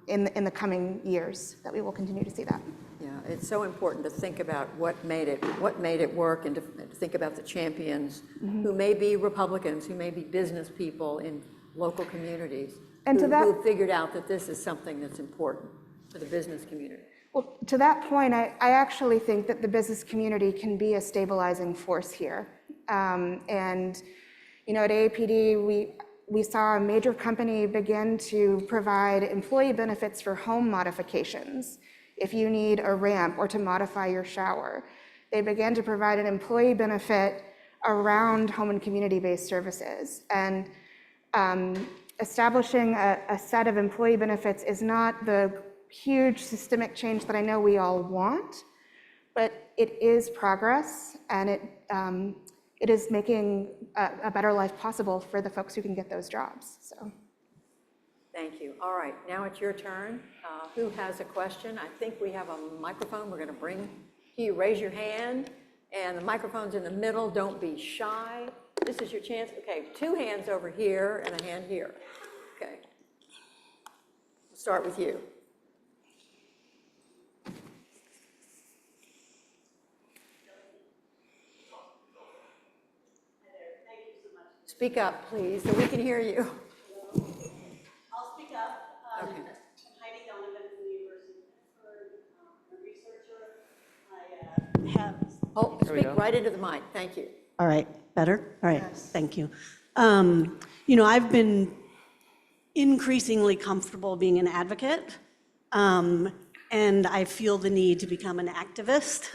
N: in the coming years that we will continue to see that.
K: Yeah, it's so important to think about what made it work, and to think about the champions who may be Republicans, who may be business people in local communities, and who figured out that this is something that's important for the business community.
O: Well, to that point, I actually think that the business community can be a stabilizing force here. And, you know, at AAPD, we saw a major company begin to provide employee benefits for home modifications. If you need a ramp or to modify your shower, they began to provide an employee benefit around home and community-based services. And establishing a set of employee benefits is not the huge systemic change that I know we all want, but it is progress, and it is making a better life possible for the folks who can get those jobs. So.
K: Thank you. All right, now it's your turn. Who has a question? I think we have a microphone we're going to bring to you. Raise your hand, and the microphone's in the middle. Don't be shy. This is your chance. Okay, 2 hands over here and a hand here. Okay. We'll start with you. Speak up, please, so we can hear you.
P: I'll speak up.
K: Okay.
P: I'm Heidi Donovan from the University of Pittsburgh. I'm a researcher. I have.
K: Oh, speak right into the mic. Thank you.
P: All right, better? All right,
M: Yes.
P: thank you. You know, I've been increasingly comfortable being an advocate, and I feel the need to become an activist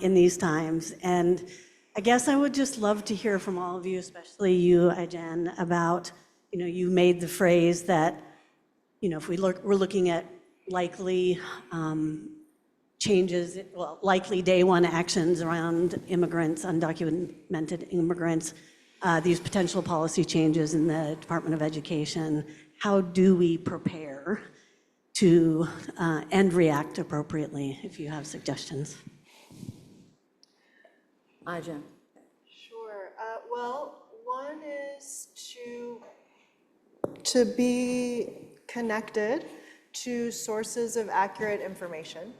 P: in these times. And I guess I would just love to hear from all of you, especially you, Jen, about, you know, you made the phrase that, you know, if we're looking at likely changes, well, likely day one actions around immigrants, undocumented immigrants, these potential policy changes in the Department of Education, how do we prepare to and react appropriately, if you have suggestions?
K: Jen.
M: Sure. Well, one is to be connected to sources of accurate information.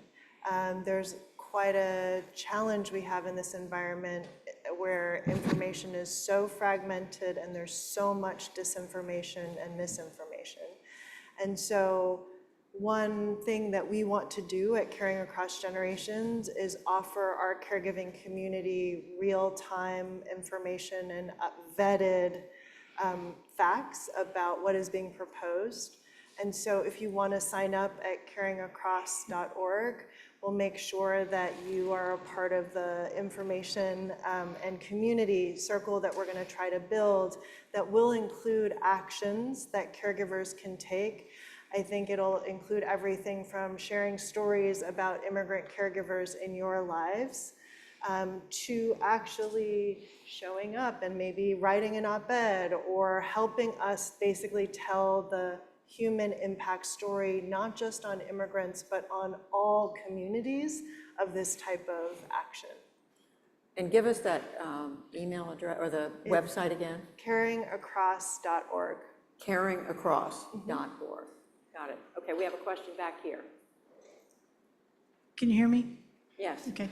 M: There's quite a challenge we have in this environment where information is so fragmented and there's so much disinformation and misinformation. And so one thing that we want to do at Caring Across Generations is offer our caregiving community real-time information and vetted facts about what is being proposed. And so if you want to sign up at caringacross.org, we'll make sure that you are a part of the information and community circle that we're going to try to build that will include actions that caregivers can take. I think it'll include everything from sharing stories about immigrant caregivers in your lives to actually showing up and maybe writing an op-ed or helping us basically tell the human impact story, not just on immigrants, but on all communities of this type of action.
K: And give us that email address or the website again.
M: Caringacross.org.
K: Caringacross.org. Got it. Okay, we have a question back here.
Q: Can you hear me?
K: Yes.
Q: Okay.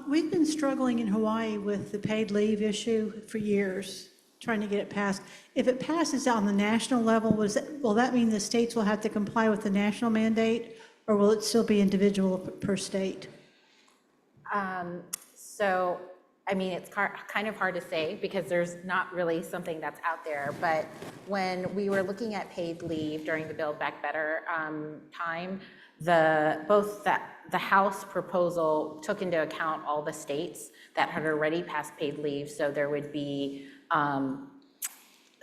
Q: We've been struggling in Hawaii with the paid leave issue for years, trying to get it passed. If it passes on the national level, will that mean the states will have to comply with the national mandate, or will it still be individual per state?
L: So, I mean, it's kind of hard to say because there's not really something that's out there. But when we were looking at paid leave during the Build Back Better time, both the House proposal took into account all the states that had already passed paid leave, so there would be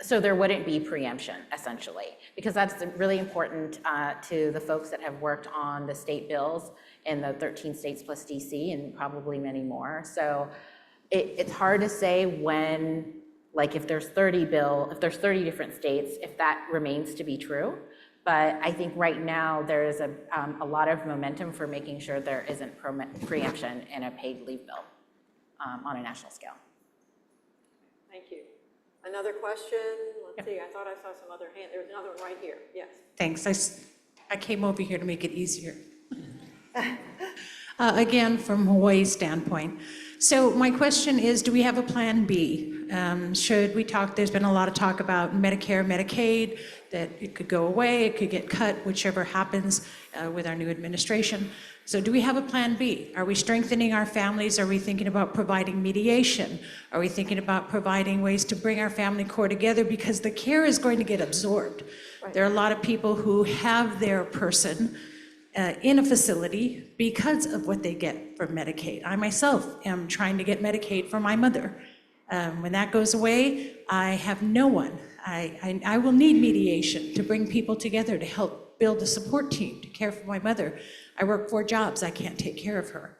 L: so there wouldn't be preemption, essentially, because that's really important to the folks that have worked on the state bills in the 13 states plus DC and probably many more. So it's hard to say when, like if there's 30 different states, if that remains to be true. But I think right now there is a lot of momentum for making sure there isn't preemption in a paid leave bill on a national scale.
K: Thank you. Another question? Let's see, I thought I saw some other hand. There's another one right here. Yes.
R: Thanks. I came over here to make it easier. Again, from Hawaii's standpoint. So my question is, do we have a plan B? Should we talk, there's been a lot of talk about Medicare, Medicaid, that it could go away, it could get cut, whichever happens with our new administration. So do we have a plan B? Are we strengthening our families? Are we thinking about providing mediation? Are we thinking about providing ways to bring our family core together? Because the care is going to get absorbed. Right. There are a lot of people who have their person in a facility because of what they get from Medicaid. I myself am trying to get Medicaid for my mother. When that goes away, I have no one. I will need mediation to bring people together to help build a support team to care for my mother. I work 4 jobs, I can't take care of her.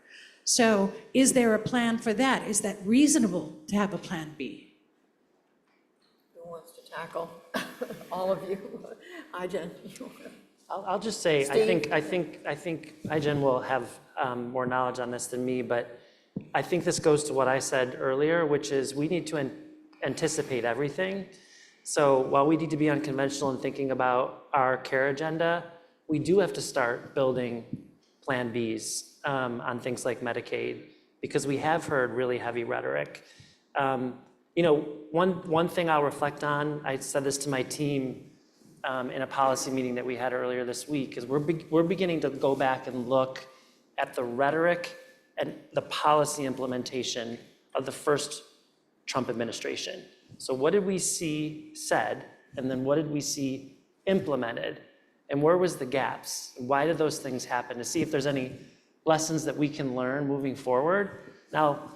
R: So is there a plan for that? Is that reasonable to have a plan B?
K: Who wants to tackle? All of you. Jen,
N: I'll just say,
K: Steve?
N: I think Jen will have more knowledge on this than me, but I think this goes to what I said earlier, which is we need to anticipate everything. So while we need to be unconventional in thinking about our care agenda, we do have to start building Plan Bs on things like Medicaid, because we have heard really heavy rhetoric. One thing I'll reflect on, I said this to my team in a policy meeting that we had earlier this week, is we're beginning to go back and look at the rhetoric and the policy implementation of the first Trump administration. So what did we see said, and then what did we see implemented, and where was the gaps? Why did those things happen? To see if there's any lessons that we can learn moving forward. Now,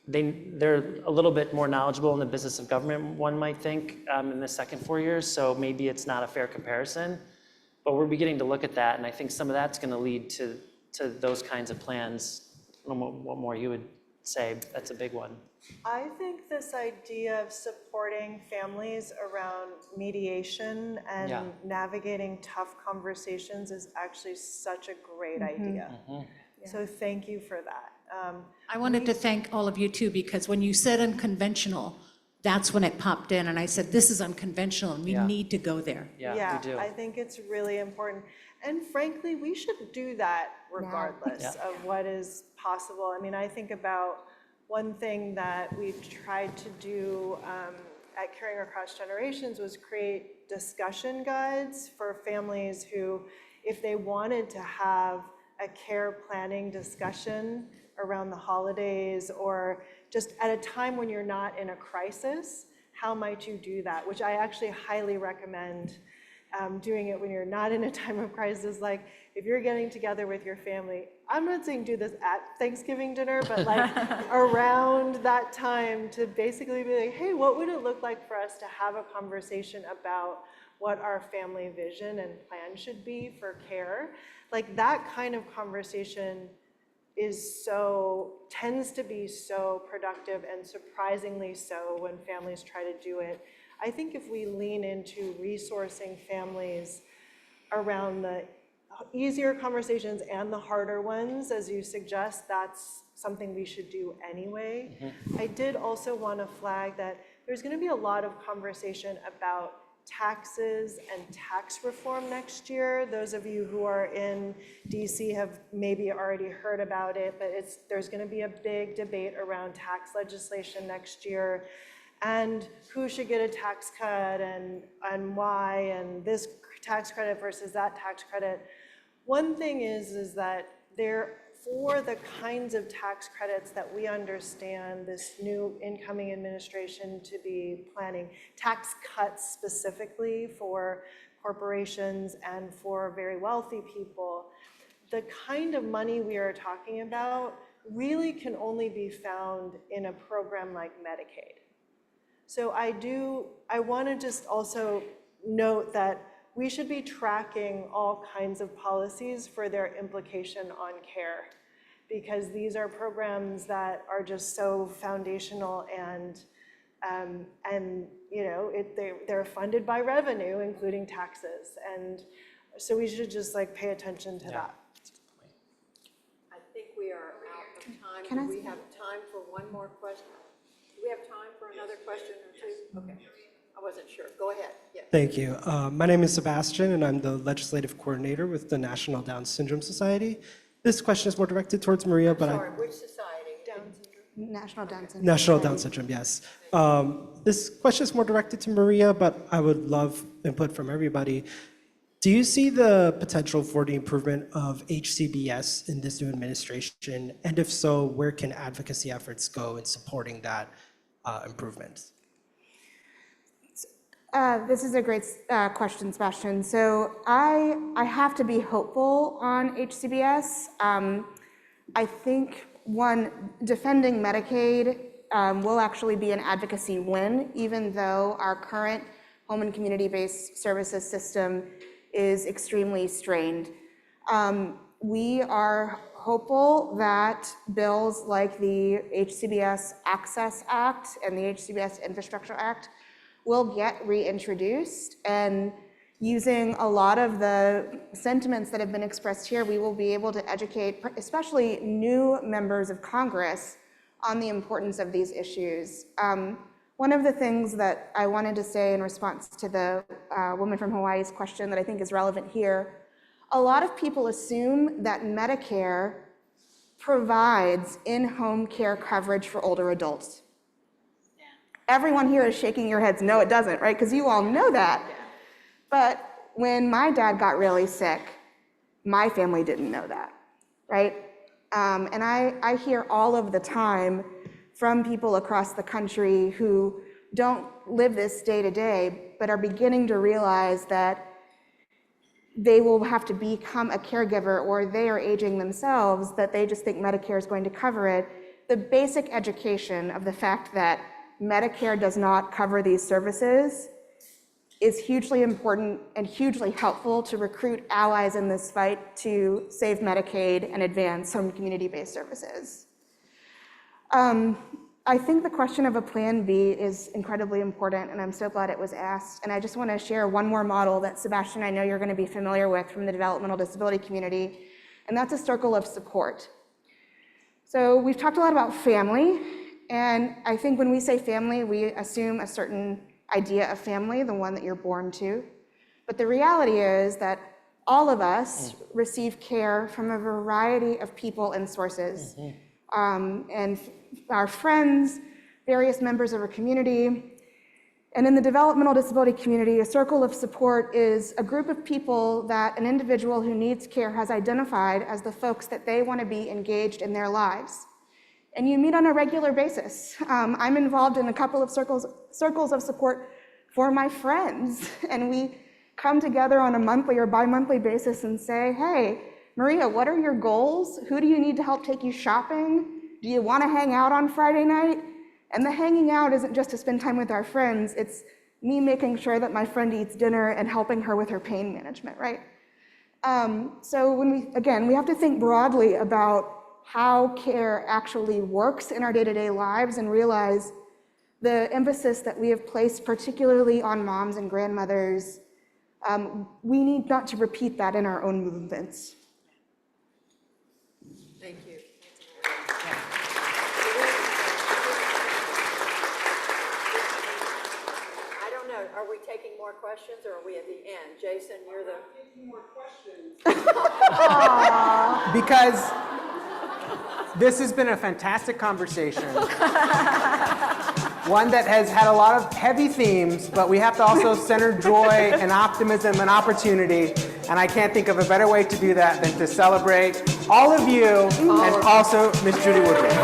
N: they're a little bit more knowledgeable in the business of government, one might think, in the second 4 years, so maybe it's not a fair comparison, but we're beginning to look at that, and I think some of that's gonna lead to those kinds of plans. I don't know what more you would say, that's a big one.
M: I think this idea of supporting families around mediation and navigating tough conversations is actually such a great idea. So thank you for that.
R: I wanted to thank all of you too, because when you said unconventional, that's when it popped in, and I said, this is unconventional, and we need to go there.
M: Yeah, we do. I think it's really important. And frankly, we should do that regardless of what is possible. I mean, I think about one thing that we've tried to do at Caring Across Generations was create discussion guides for families who, if they wanted to have a care planning discussion around the holidays or just at a time when you're not in a crisis, how might you do that? Which I actually highly recommend doing it when you're not in a time of crisis. Like if you're getting together with your family, I'm not saying do this at Thanksgiving dinner, but like around that time to basically be like, hey, what would it look like for us to have a conversation about what our family vision and plan should be for care? Like that kind of conversation tends to be so productive and surprisingly so when families try to do it. I think if we lean into resourcing families around the easier conversations and the harder ones, as you suggest, that's something we should do anyway. I did also want to flag that there's going to be a lot of conversation about taxes and tax reform next year. Those of you who are in DC have maybe already heard about it, but there's going to be a big debate around tax legislation next year and who should get a tax cut and why, and this tax credit versus that tax credit. One thing is that for the kinds of tax credits that we understand this new incoming administration to be planning, tax cuts specifically for corporations and for very wealthy people, the kind of money we are talking about really can only be found in a program like Medicaid. So I want to just also note that we should be tracking all kinds of policies for their implication on care, because these are programs that are just so foundational and they're funded by revenue, including taxes, and so we should just like pay attention to that.
K: I think we are out of time. Do we have time for one more question? Do we have time for another question or two? Okay. I wasn't sure. Go ahead. Yes.
S: Thank you. My name is Sebastian, and I'm the legislative coordinator with the National Down Syndrome Society. This question is more directed towards Maria, but
K: Sorry, which society? Down syndrome?
O: National Down Syndrome.
S: National Down Syndrome, yes. This question is more directed to Maria, but I would love input from everybody. Do you see the potential for the improvement of HCBS in this new administration? And if so, where can advocacy efforts go in supporting that improvement?
O: This is a great question, Sebastian. So I have to be hopeful on HCBS. I think, one, defending Medicaid will actually be an advocacy win, even though our current home and community-based services system is extremely strained. We are hopeful that bills like the HCBS Access Act and the HCBS Infrastructure Act will get reintroduced, and using a lot of the sentiments that have been expressed here, we will be able to educate, especially new members of Congress, on the importance of these issues. One of the things that I wanted to say in response to the woman from Hawaii's question that I think is relevant here, a lot of people assume that Medicare provides in-home care coverage for older adults. Everyone here is shaking your heads, no, it doesn't, right? Because you all know that. But when my dad got really sick, my family didn't know that, right? And I hear all of the time from people across the country who don't live this day to day, but are beginning to realize that they will have to become a caregiver, or they are aging themselves, that they just think Medicare is going to cover it. The basic education of the fact that Medicare does not cover these services is hugely important and hugely helpful to recruit allies in this fight to save Medicaid and advance some community-based services. I think the question of a plan B is incredibly important, and I'm so glad it was asked. And I just want to share one more model that, Sebastian, I know you're going to be familiar with from the developmental disability community, and that's a circle of support. So we've talked a lot about family, and I think when we say family, we assume a certain idea of family, the one that you're born to. But the reality is that all of us receive care from a variety of people and sources. And our friends, various members of our community. And in the developmental disability community, a circle of support is a group of people that an individual who needs care has identified as the folks that they want to be engaged in their lives. And you meet on a regular basis. I'm involved in a couple of circles of support for my friends. And we come together on a monthly or bi-monthly basis and say, hey, Maria, what are your goals? Who do you need to help take you shopping? Do you want to hang out on Friday night? And the hanging out isn't just to spend time with our friends. It's me making sure that my friend eats dinner and helping her with her pain management, right? So when we have to think broadly about how care actually works in our day-to-day lives and realize the emphasis that we have placed particularly on moms and grandmothers. We need not to repeat that in our own movements.
K: Thank you. I don't know, are we taking more questions or are we at the end? Jason, you're the... taking more questions.
A: Because this has been a fantastic conversation. One that has had a lot of heavy themes, but we have to also center joy and optimism and opportunity. And I can't think of a better way to do that than to celebrate all of you and also Miss Judy Woordruff.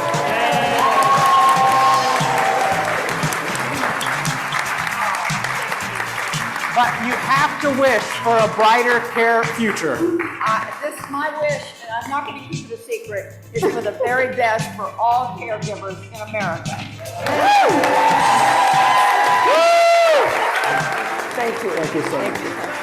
A: But you have to wish for a brighter care future.
K: This is my wish, and I'm not going to keep it a secret, is for the very best for all caregivers in America.
A: Thank you.
K: Thank you so much.